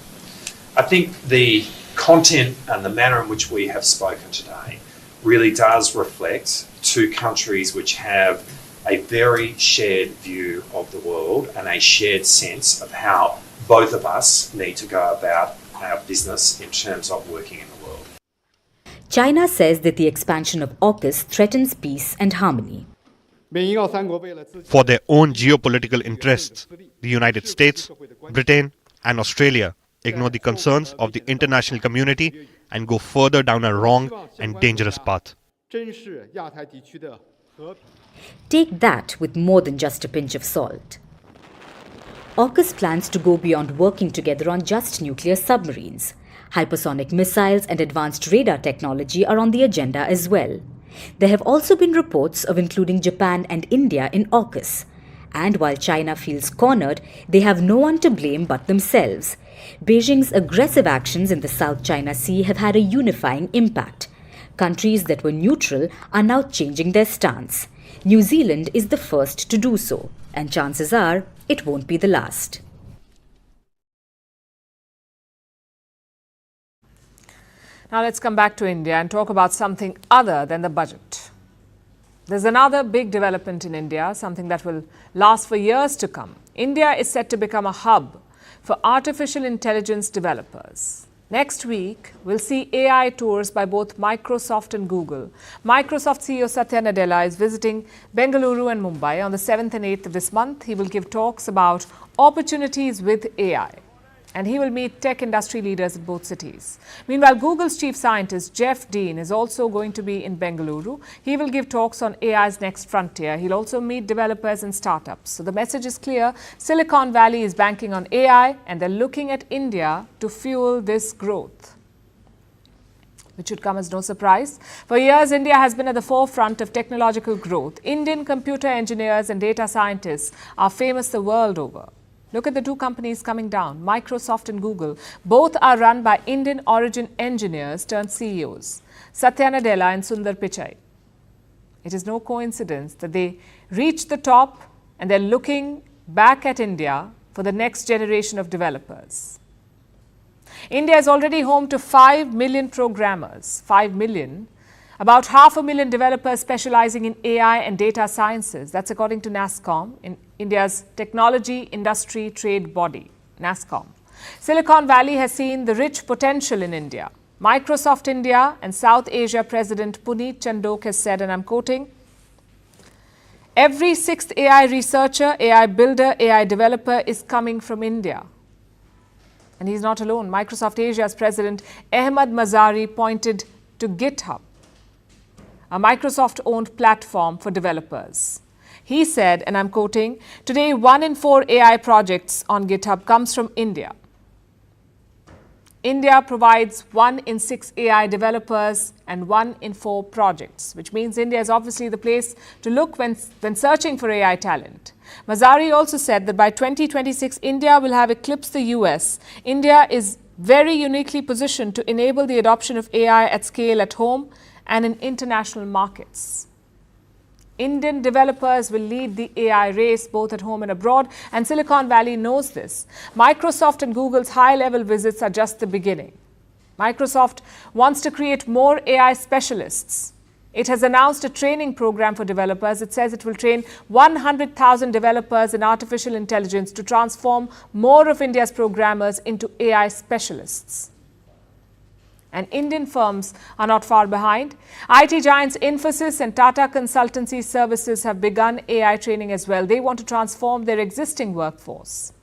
I think the content and the manner in which we have spoken today really does reflect 2 countries which have a very shared view of the world and a shared sense of how both of us need to go about our business in terms of working in the world. China says that the expansion of AUKUS threatens peace and harmony. For their own geopolitical interests, the United States, Britain, and Australia ignore the concerns of the international community and go further down a wrong and dangerous path. Take that with more than just a pinch of salt. AUKUS plans to go beyond working together on just nuclear submarines. Hypersonic missiles and advanced radar technology are on the agenda as well. There have also been reports of including Japan and India in AUKUS. And while China feels cornered, they have no one to blame but themselves. Beijing's aggressive actions in the South China Sea have had a unifying impact. Countries that were neutral are now changing their stance. New Zealand is the first to do so, and chances are it won't be the last. Now let's come back to India and talk about something other than the budget. There's another big development in India, something that will last for years to come. India is set to become a hub for artificial intelligence developers. Next week, we'll see AI tours by both Microsoft and Google. Microsoft CEO Satya Nadella is visiting Bengaluru and Mumbai on the 7th and 8th of this month. He will give talks about opportunities with AI. And he will meet tech industry leaders in both cities. Meanwhile, Google's chief scientist, Jeff Dean, is also going to be in Bengaluru. He will give talks on AI's next frontier. He'll also meet developers and startups. So the message is clear. Silicon Valley is banking on AI, and they're looking at India to fuel this growth, which should come as no surprise. For years, India has been at the forefront of technological growth. Indian computer engineers and data scientists are famous the world over. Look at the 2 companies coming down, Microsoft and Google. Both are run by Indian origin engineers turned CEOs, Satya Nadella and Sundar Pichai. It is no coincidence that they reached the top and they're looking back at India for the next generation of developers. India is already home to 5 million programmers, 5 million. About 500,000 developers specializing in AI and data sciences. That's according to NASSCOM, in India's technology industry trade body, NASSCOM. Silicon Valley has seen the rich potential in India. Microsoft India and South Asia President Puneet Chandok has said, and I'm quoting, "Every 6th AI researcher, AI builder, AI developer is coming from India." And he's not alone. Microsoft Asia's President Ahmad Mazari pointed to GitHub, a Microsoft-owned platform for developers. He said, and I'm quoting, "Today, 1 in 4 AI projects on GitHub comes from India. India provides 1 in 6 AI developers and 1 in 4 projects," which means India is obviously the place to look when searching for AI talent. Mazari also said that by 2026, India will have eclipsed the US. India is very uniquely positioned to enable the adoption of AI at scale at home and in international markets. Indian developers will lead the AI race both at home and abroad, and Silicon Valley knows this. Microsoft and Google's high-level visits are just the beginning. Microsoft wants to create more AI specialists. It has announced a training program for developers. It says it will train 100,000 developers in artificial intelligence to transform more of India's programmers into AI specialists. And Indian firms are not far behind. IT giants Infosys and Tata Consultancy Services have begun AI training as well. They want to transform their existing workforce,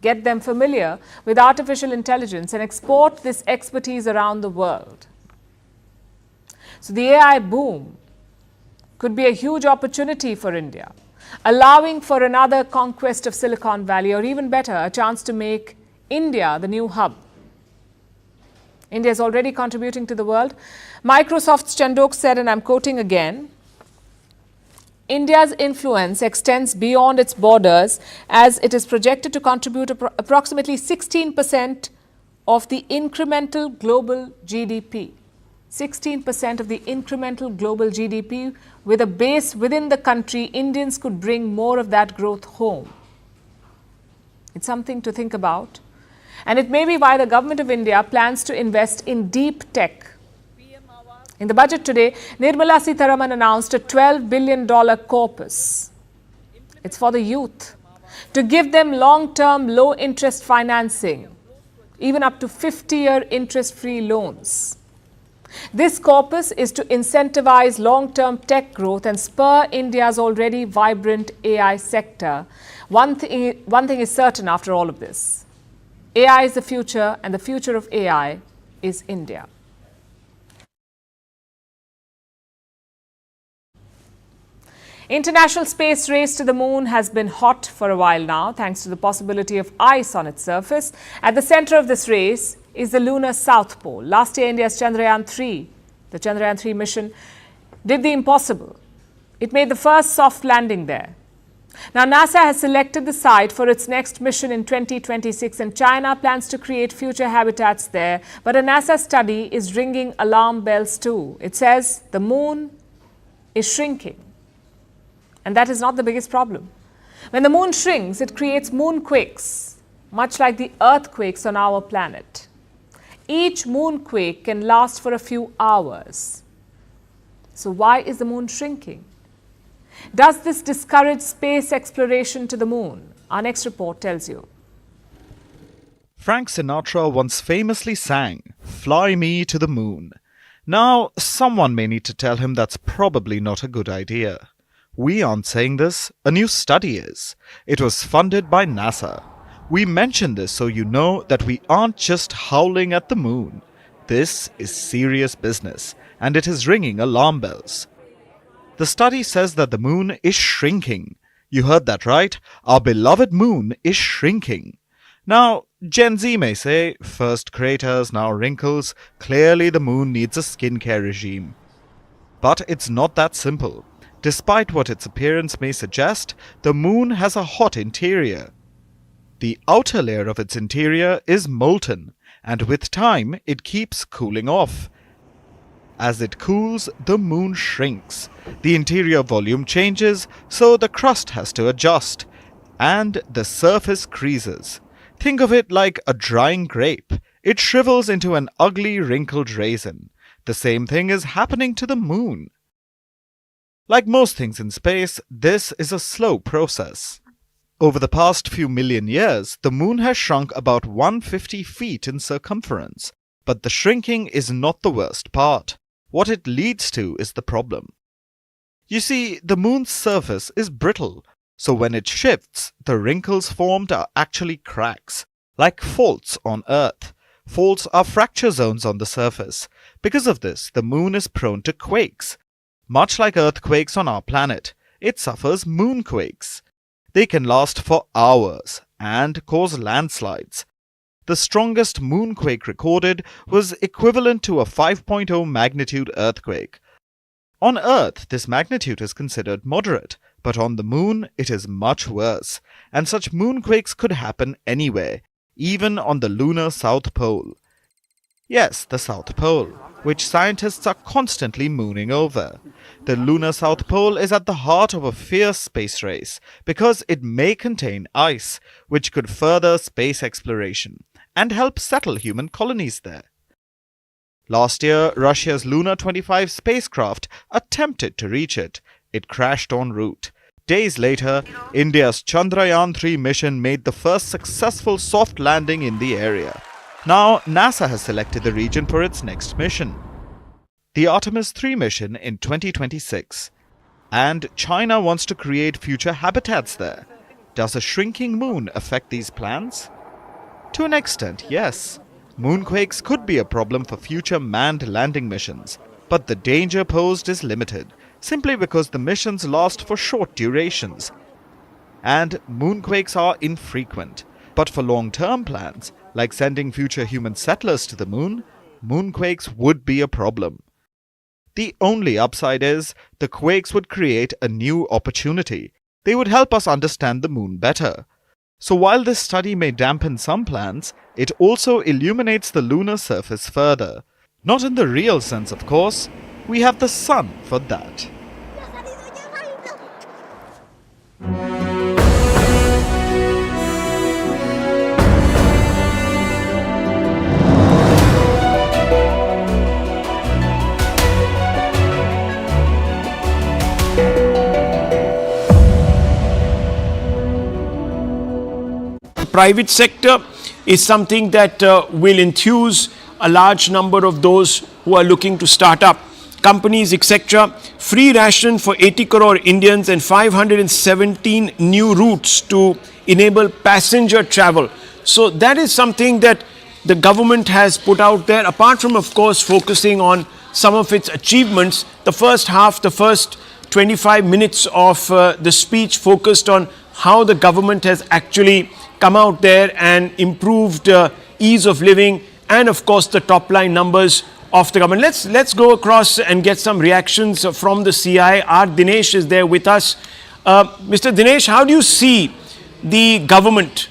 get them familiar with artificial intelligence and export this expertise around the world. So the AI boom could be a huge opportunity for India, allowing for another conquest of Silicon Valley, or even better, a chance to make India the new hub. India is already contributing to the world. Microsoft's Chandok said, and I'm quoting again, India's influence extends beyond its borders as it is projected to contribute approximately 16% of the incremental global GDP. 16% of the incremental global GDP. With a base within the country, Indians could bring more of that growth home. It's something to think about. And it may be why the government of India plans to invest in deep tech. In the budget today, Nirmala Sitharaman announced a $12 billion corpus. It's for the youth, to give them long-term, low-interest financing, even up to 50-year interest-free loans. This corpus is to incentivize long-term tech growth and spur India's already vibrant AI sector. One thing is certain after all of this. AI is the future, and the future of AI is India. International space race to the moon has been hot for a while now, thanks to the possibility of ice on its surface. At the center of this race is the lunar South Pole. Last year, India's Chandrayaan-3, the Chandrayaan-3 mission, did the impossible. It made the first soft landing there. Now, NASA has selected the site for its next mission in 2026, and China plans to create future habitats there. But a NASA study is ringing alarm bells too. It says the moon is shrinking. And that is not the biggest problem. When the moon shrinks, it creates moonquakes, much like the earthquakes on our planet. Each moonquake can last for a few hours. So why is the moon shrinking? Does this discourage space exploration to the moon? Our next report tells you. Frank Sinatra once famously sang, "Fly me to the moon." Now, someone may need to tell him that's probably not a good idea. We aren't saying this, a new study is. It was funded by NASA. We mention this so you know that we aren't just howling at the moon. This is serious business, and it is ringing alarm bells. The study says that the moon is shrinking. You heard that right. Our beloved moon is shrinking. Now, Gen Z may say, first craters, now wrinkles. Clearly the moon needs a skincare regime. But it's not that simple. Despite what its appearance may suggest, the moon has a hot interior. The outer layer of its interior is molten, and with time it keeps cooling off. As it cools, the moon shrinks. The interior volume changes, so the crust has to adjust, and the surface creases. Think of it like a drying grape. It shrivels into an ugly, wrinkled raisin. The same thing is happening to the moon. Like most things in space, this is a slow process. Over the past few million years, the moon has shrunk about 150 feet in circumference. But the shrinking is not the worst part. What it leads to is the problem. You see, the moon's surface is brittle, so when it shifts, the wrinkles formed are actually cracks, like faults on Earth. Faults are fracture zones on the surface. Because of this, the moon is prone to quakes. Much like earthquakes on our planet, it suffers moonquakes. They can last for hours and cause landslides. The strongest moonquake recorded was equivalent to a 5.0 magnitude earthquake. On Earth, this magnitude is considered moderate, but on the Moon, it is much worse, and such moonquakes could happen anywhere, even on the lunar South Pole. Yes, the South Pole, which scientists are constantly mooning over. The lunar South Pole is at the heart of a fierce space race because it may contain ice, which could further space exploration and help settle human colonies there. Last year, Russia's Luna 25 spacecraft attempted to reach it. It crashed en route. Days later, India's Chandrayaan-3 mission made the first successful soft landing in the area. Now, NASA has selected the region for its next mission, the Artemis 3 mission in 2026. And China wants to create future habitats there. Does a shrinking moon affect these plans? To an extent, yes. Moonquakes could be a problem for future manned landing missions, but the danger posed is limited, simply because the missions last for short durations. And moonquakes are infrequent. But for long-term plans, like sending future human settlers to the moon, moonquakes would be a problem. The only upside is the quakes would create a new opportunity. They would help us understand the moon better. So while this study may dampen some plans, it also illuminates the lunar surface further. Not in the real sense, of course. We have the sun for that. Private sector is something that will enthuse a large number of those who are looking to start up companies, etc. Free ration for 80 crore Indians and 517 new routes to enable passenger travel. So that is something that the government has put out there, apart from, of course, focusing on some of its achievements. The first half, the first 25 minutes of the speech focused on how the government has actually come out there and improved ease of living and, of course, the top line numbers of the government. Let's go across and get some reactions from the CI. R. Dinesh is there with us. Mr. Dinesh, how do you see the government,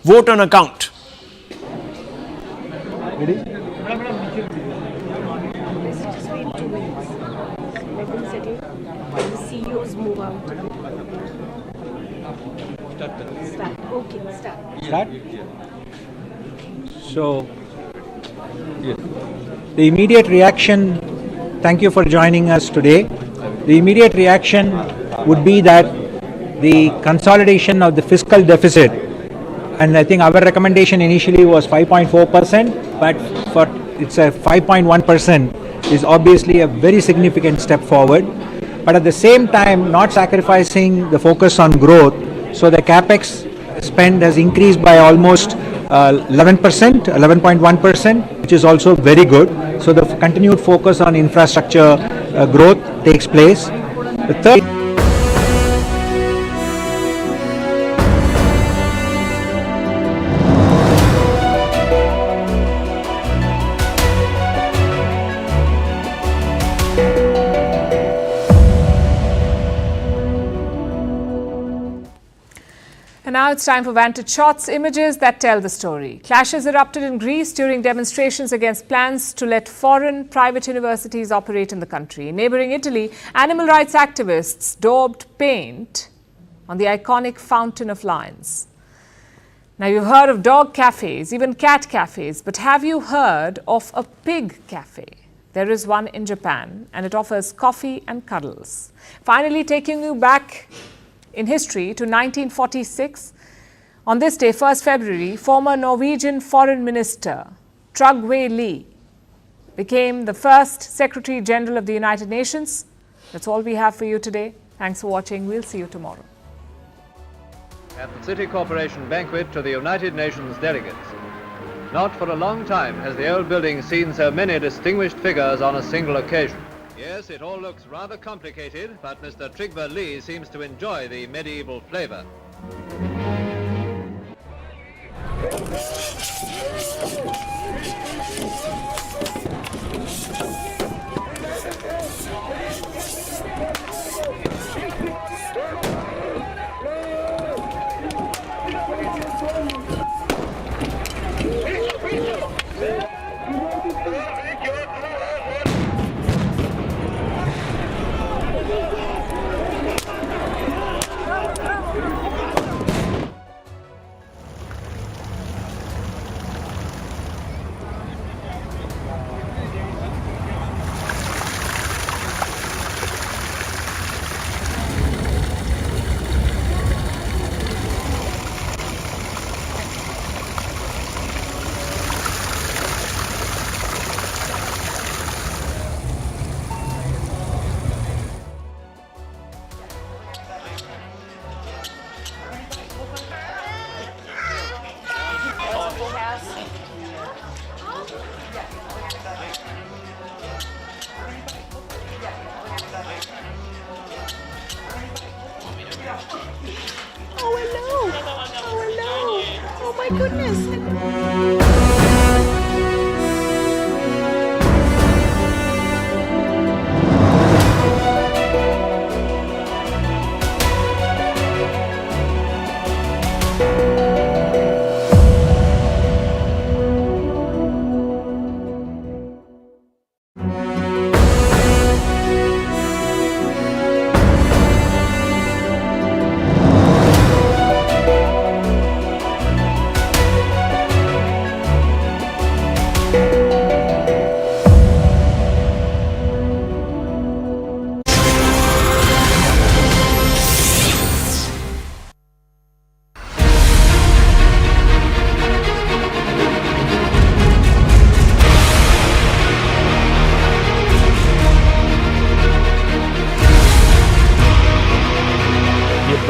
vote on account? Start. So, the immediate reaction, thank you for joining us today. The immediate reaction would be that the consolidation of the fiscal deficit, and I think our recommendation initially was 5.4%, but it's a 5.1% is obviously a very significant step forward. But at the same time, not sacrificing the focus on growth, so the capex spend has increased by almost 11.1%, which is also very good. So the continued focus on infrastructure growth takes place. The third And now it's time for Vantage Shots, images that tell the story. Clashes erupted in Greece during demonstrations against plans to let foreign private universities operate in the country. In neighboring Italy, animal rights activists daubed paint on the iconic Fountain of Lions. Now, you've heard of dog cafes, even cat cafes, but have you heard of a pig cafe? There is one in Japan, and it offers coffee and cuddles. Finally, taking you back in history to 1946, on this day, 1st February, former Norwegian Foreign Minister Trygve Lie became the first Secretary General of the United Nations. That's all we have for you today. Thanks for watching. We'll see you tomorrow. At the City Corporation banquet to the United Nations delegates. Not for a long time has the old building seen so many distinguished figures on a single occasion. Yes, it all looks rather complicated, but Mr. Trygve Lie seems to enjoy the medieval flavor.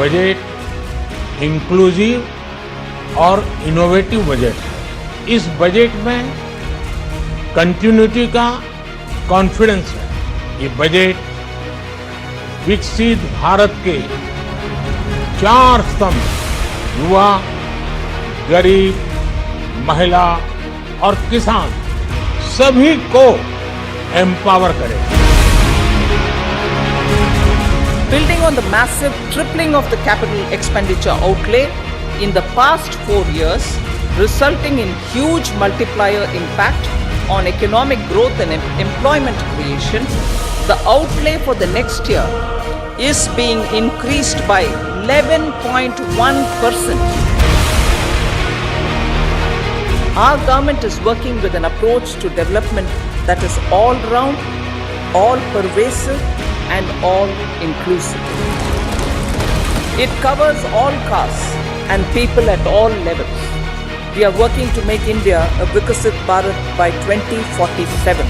Budget inclusive और innovative budget है। इस budget में continuity का confidence है। ये budget विकसित भारत के 4 स्तंभ युवा, गरीब, महिला और किसान सभी को एम्पावर करेगा। Building on the massive tripling of the capital expenditure outlay in the past 4 years, resulting in huge multiplier impact on economic growth and employment creation, the outlay for the next year is being increased by 11.1%. Our government is working with an approach to development that is all round, all pervasive, and all inclusive. It covers all castes and people at all levels. We are working to make India a Viksit Bharat by 2047.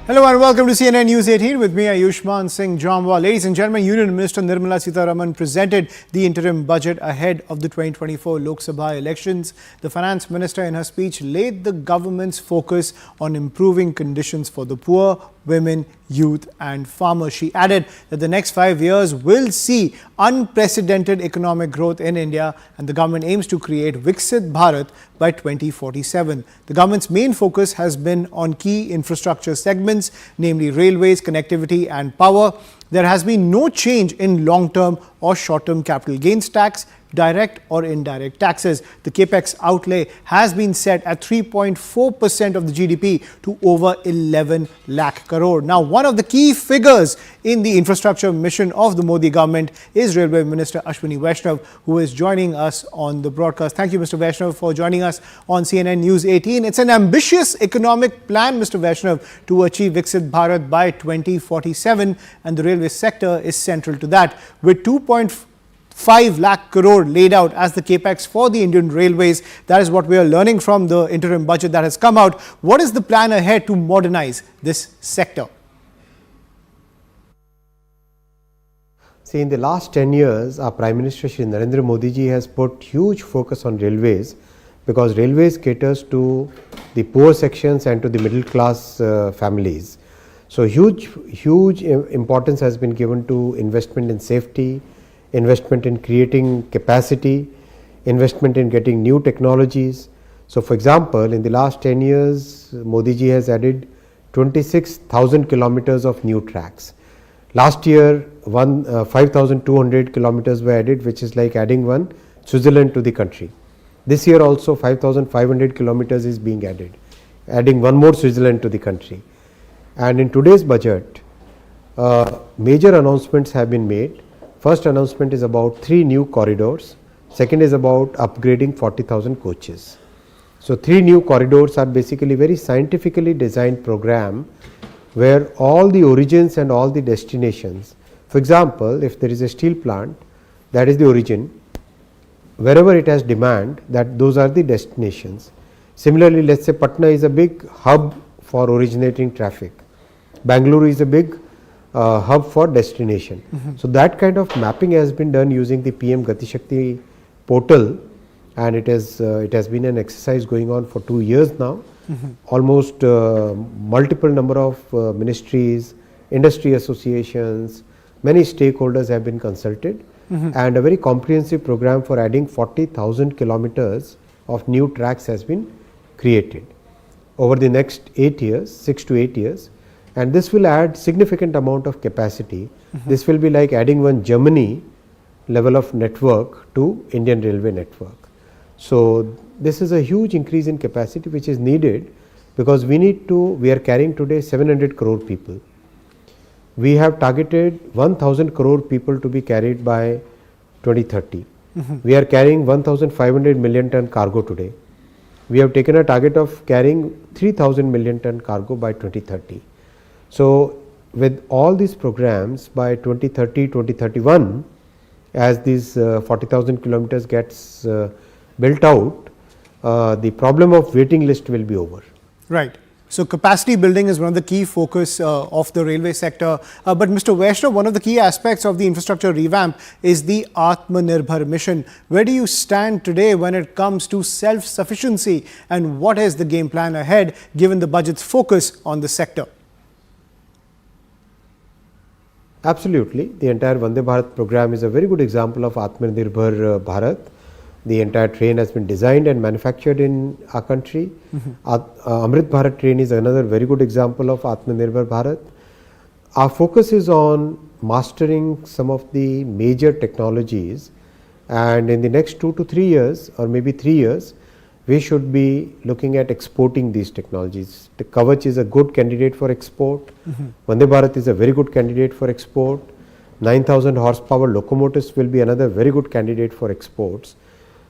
Hello and welcome to CNN News 18 with me, Ayushman Singh Jamwa. Ladies and gentlemen, Union Minister Nirmala Sitharaman presented the interim budget ahead of the 2024 Lok Sabha elections. The finance minister in her speech laid the government's focus on improving conditions for the poor, women, youth and farmers. She added that the next 5 years will see unprecedented economic growth in India and the government aims to create Viksit Bharat by 2047. The government's main focus has been on key infrastructure segments, namely railways, connectivity and power. There has been no change in long-term or short-term capital gains tax, direct or indirect taxes. The capex outlay has been set at 3.4% of the GDP to over 11 lakh crore. Now, one of the key figures in the infrastructure mission of the Modi government is Railway Minister Ashwini Vaishnav, who is joining us on the broadcast. Thank you, Mr. Vaishnav, for joining us on CNN News 18. It's an ambitious economic plan, Mr. Vaishnav, to achieve Viksit Bharat by 2047, and the railway sector is central to that. With 2.5 lakh crore laid out as the capex for the Indian Railways. That is what we are learning from the interim budget that has come out. What is the plan ahead to modernize this sector? See, in the last 10 years, our Prime Minister Shri Narendra Modi ji has put huge focus on railways because railways caters to the poor sections and to the middle class families. So huge importance has been given to investment in safety, investment in creating capacity, investment in getting new technologies. So, for example, in the last 10 years, Modi ji has added 26,000 kilometers of new tracks. Last year, 5,200 kilometers were added, which is like adding one Switzerland to the country. This year also 5,500 kilometers is being added, adding one more Switzerland to the country. And in today's budget, major announcements have been made. First announcement is about 3 new corridors. Second is about upgrading 40,000 coaches. So 3 new corridors are basically very scientifically designed program where all the origins and all the destinations, for example, if there is a steel plant, that is the origin, wherever it has demand, that those are the destinations. Similarly, let's say Patna is a big hub for originating traffic. Bangalore is a big hub for destination. So that kind of mapping has been done using the PM Gati Shakti portal, and it has been an exercise going on for 2 years now. Almost multiple number of ministries, industry associations, many stakeholders have been consulted, and a very comprehensive program for adding 40,000 kilometers of new tracks has been created over the next 8 years, 6 to 8 years, and this will add significant amount of capacity. This will be like adding one Germany level of network to Indian Railway network. So this is a huge increase in capacity which is needed, because we are carrying today 700 crore people. We have targeted 1,000 crore people to be carried by 2030. We are carrying 1,500 million ton cargo today. We have taken a target of carrying 3,000 million ton cargo by 2030. So with all these programs by 2030, 2031, as these 40,000 kilometers gets built out, the problem of waiting list will be over. Right. So capacity building is one of the key focus of the railway sector. But Mr. Vaishnav, one of the key aspects of the infrastructure revamp is the Atmanirbhar mission. Where do you stand today when it comes to self-sufficiency, and what is the game plan ahead given the budget's focus on the sector? Absolutely. The entire Vande Bharat program is a very good example of Atmanirbhar Bharat. The entire train has been designed and manufactured in our country. Amrit Bharat train is another very good example of Atmanirbhar Bharat. Our focus is on mastering some of the major technologies, and in the next 2 to 3 years, or maybe 3 years, we should be looking at exporting these technologies. The Kavach is a good candidate for export. Vande Bharat is a very good candidate for export. 9,000 horsepower locomotives will be another very good candidate for exports.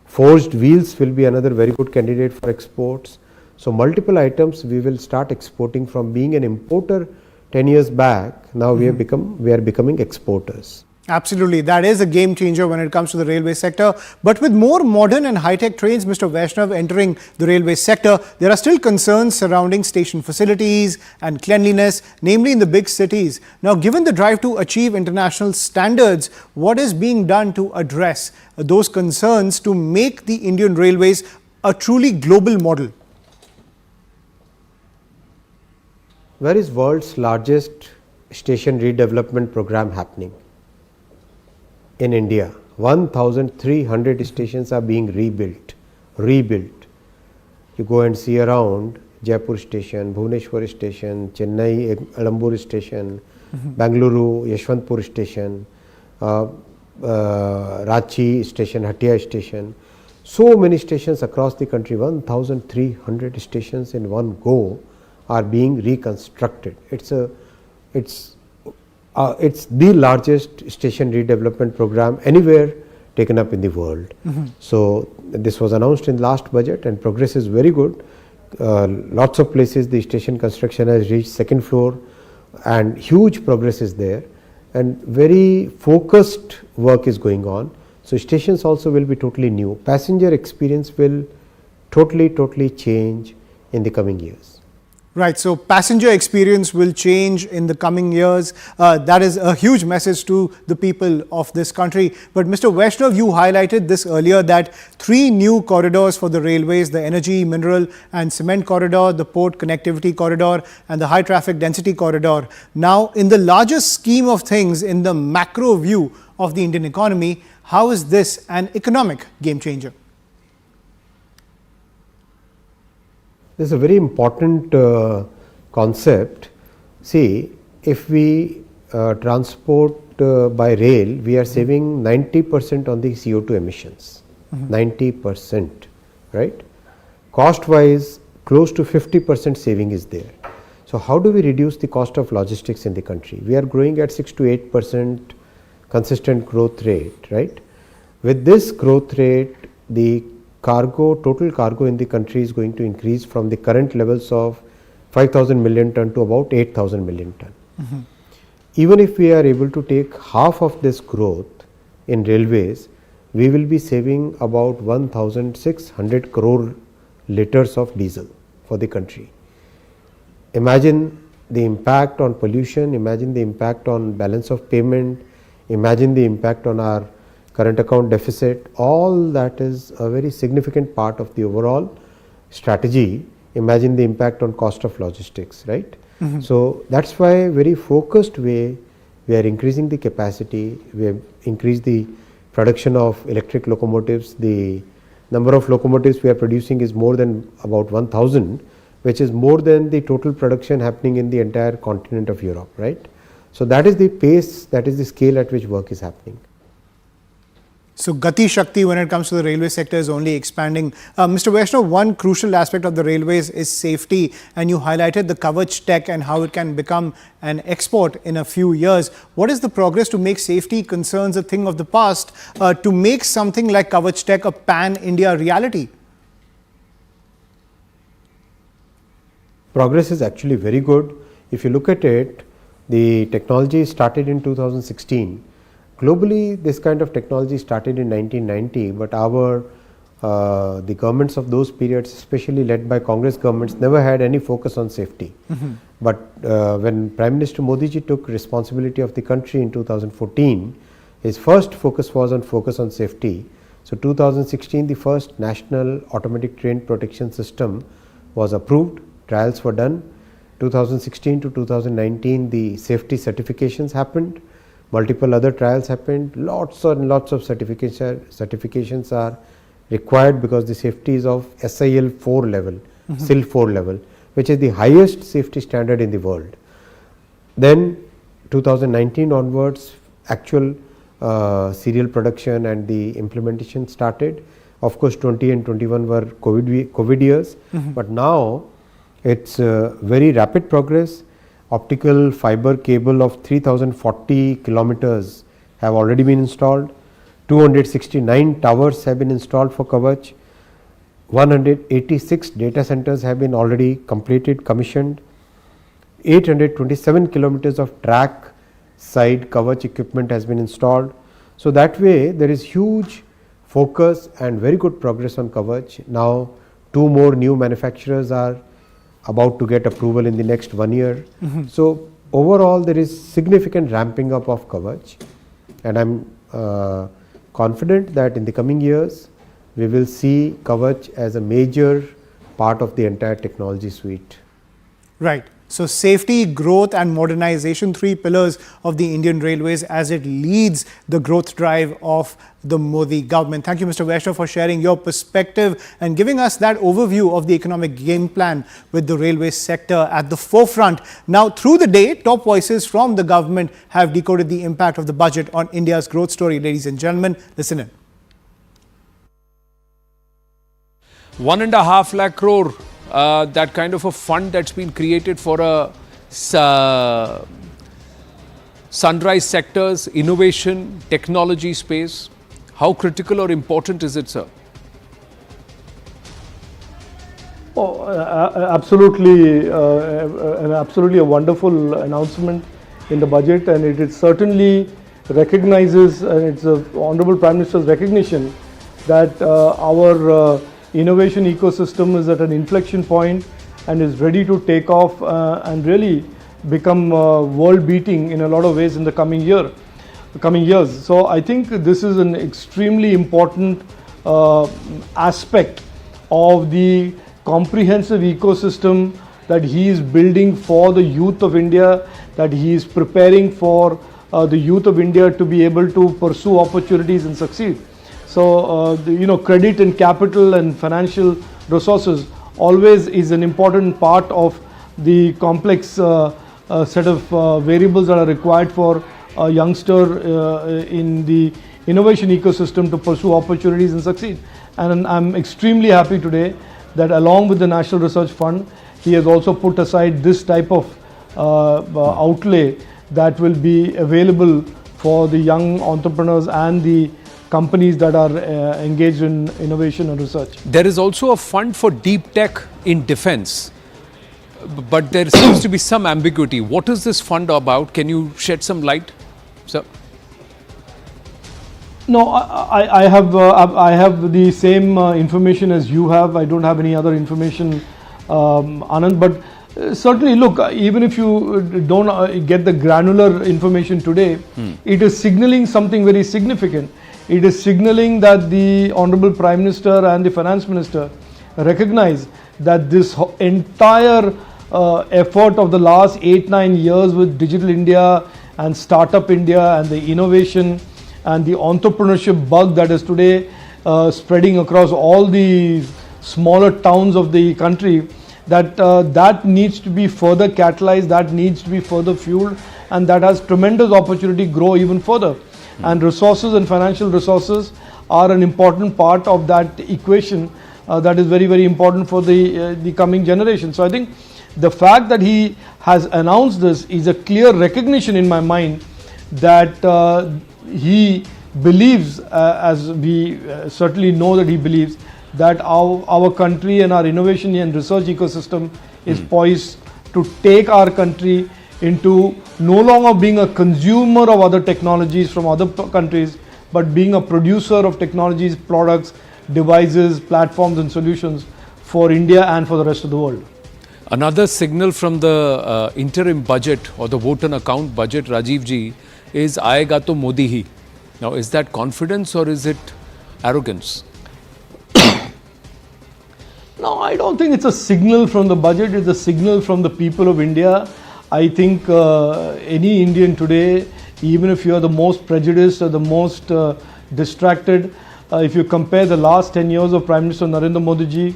Forged wheels will be another very good candidate for exports. So multiple items we will start exporting. From being an importer 10 years back, now we are becoming exporters. Absolutely. That is a game changer when it comes to the railway sector. But with more modern and high-tech trains, Mr. Vaishnav, entering the railway sector, there are still concerns surrounding station facilities and cleanliness, namely in the big cities. Now, given the drive to achieve international standards, what is being done to address those concerns to make the Indian Railways a truly global model? Where is world's largest station redevelopment program happening? In India, 1,300 stations are being rebuilt. You go and see around Jaipur station, Bhubaneswar station, Chennai, Alambur station, Bangalore, Yashwantpur station, Ranchi station, Hatia station. So many stations across the country, 1,300 stations in one go are being reconstructed. It's the largest station redevelopment program anywhere taken up in the world. So this was announced in last budget, and progress is very good. Lots of places the station construction has reached second floor, and huge progress is there, and very focused work is going on. So stations also will be totally new. Passenger experience will totally change in the coming years. Right, so passenger experience will change in the coming years. That is a huge message to the people of this country. But Mr. Vaishnav, you highlighted this earlier, that 3 new corridors for the railways, the energy, mineral and cement corridor, the port connectivity corridor and the high traffic density corridor. Now, in the largest scheme of things, in the macro view of the Indian economy, how is this an economic game changer? This is a very important concept. See, if we transport by rail, we are saving 90% on the CO2 emissions. 90%, right? Cost wise, close to 50% saving is there. So how do we reduce the cost of logistics in the country? We are growing at 6 to 8% consistent growth rate, right? With this growth rate, the total cargo in the country is going to increase from the current levels of 5,000 million ton to about 8,000 million ton. Even if we are able to take half of this growth in railways, we will be saving about 1,600 crore liters of diesel for the country. Imagine the impact on pollution, imagine the impact on balance of payment, imagine the impact on our current account deficit. All that is a very significant part of the overall strategy. Imagine the impact on cost of logistics, right? So that's why very focused way we are increasing the capacity, we have increased the production of electric locomotives. The number of locomotives we are producing is more than about 1,000, which is more than the total production happening in the entire continent of Europe, right? So that is the pace, that is the scale at which work is happening. So Gati Shakti when it comes to the railway sector is only expanding. Mr. Vaishnav, one crucial aspect of the railways is safety, and you highlighted the Kavach tech and how it can become an export in a few years. What is the progress to make safety concerns a thing of the past, to make something like Kavach tech a pan-India reality? Progress is actually very good. If you look at it, the technology started in 2016. Globally, this kind of technology started in 1990, but the governments of those periods, especially led by Congress governments, never had any focus on safety. But when Prime Minister Modi ji took responsibility of the country in 2014, his first focus was on safety. So 2016, the first national automatic train protection system was approved, trials were done. 2016 to 2019, the safety certifications happened. Multiple other trials happened, lots and lots of certifications are required because the safety is of SIL 4 level, SIL 4 level, which is the highest safety standard in the world. Then 2019 onwards, actual serial production and the implementation started. Of course, 20 and 21 were COVID years, but now it's very rapid progress. Optical fiber cable of 3040 kilometers have already been installed. 269 towers have been installed for Kavach. 186 data centers have been already completed, commissioned. 827 kilometers of track side Kavach equipment has been installed. So that way there is huge focus and very good progress on Kavach. Now 2 more new manufacturers are about to get approval in the next 1 year. So overall there is significant ramping up of Kavach, and I'm confident that in the coming years we will see Kavach as a major part of the entire technology suite. Right. So safety, growth and modernization, 3 pillars of the Indian Railways as it leads the growth drive of the Modi government. Thank you, Mr. Vaishnav, for sharing your perspective and giving us that overview of the economic game plan with the railway sector at the forefront. Now, through the day, top voices from the government have decoded the impact of the budget on India's growth story. Ladies and gentlemen, listen in. 1.5 lakh crore. That kind of a fund that's been created for a sunrise sectors, innovation, technology space. How critical or important is it, sir? Oh, absolutely, absolutely a wonderful announcement in the budget, and it certainly recognizes, and it's the Honorable Prime Minister's recognition that our innovation ecosystem is at an inflection point and is ready to take off and really become world beating in a lot of ways in the coming years. So I think this is an extremely important aspect of the comprehensive ecosystem that he is building for the youth of India, that he is preparing for the youth of India to be able to pursue opportunities and succeed. So, credit and capital and financial resources always is an important part of the complex set of variables that are required for a youngster in the innovation ecosystem to pursue opportunities and succeed. And I'm extremely happy today that along with the National Research Fund, he has also put aside this type of outlay that will be available for the young entrepreneurs and the companies that are engaged in innovation and research. There is also a fund for deep tech in defense, but there seems to be some ambiguity. What is this fund about? Can you shed some light, sir? No, I have the same information as you have. I don't have any other information, Anand. But certainly, look, even if you don't get the granular information today, it is signaling something very significant. It is signaling that the Honorable Prime Minister and the Finance Minister recognize that this entire effort of the last 8-9 years with Digital India and Startup India and the innovation and the entrepreneurship bug that is today spreading across all the smaller towns of the country, that needs to be further catalyzed, that needs to be further fueled, and that has tremendous opportunity to grow even further. And resources and financial resources are an important part of that equation that is very, very important for the coming generation. So I think the fact that he has announced this is a clear recognition in my mind that he believes, as we certainly know that he believes, that our country and our innovation and research ecosystem is poised to take our country into no longer being a consumer of other technologies from other countries, but being a producer of technologies, products, devices, platforms and solutions for India and for the rest of the world. Another signal from the interim budget or the vote on account budget, Rajiv ji, is Aayega to Modi hi. Now, is that confidence or is it arrogance? No, I don't think it's a signal from the budget, it's a signal from the people of India. I think any Indian today, even if you are the most prejudiced or the most distracted, if you compare the last 10 years of Prime Minister Narendra Modi ji,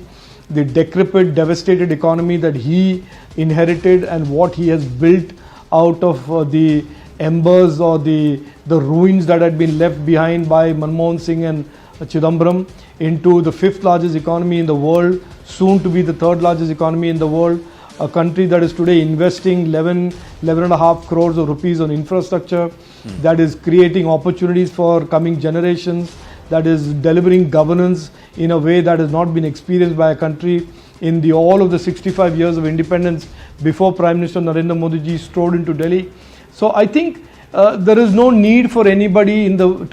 the decrepit, devastated economy that he inherited and what he has built out of the embers or the ruins that had been left behind by Manmohan Singh and Chidambaram into the 5th largest economy in the world, soon to be the 3rd largest economy in the world, a country that is today investing 11.5 crores of rupees on infrastructure, that is creating opportunities for coming generations, that is delivering governance in a way that has not been experienced by a country in all of the 65 years of independence before Prime Minister Narendra Modi ji strode into Delhi. So I think there is no need for anybody to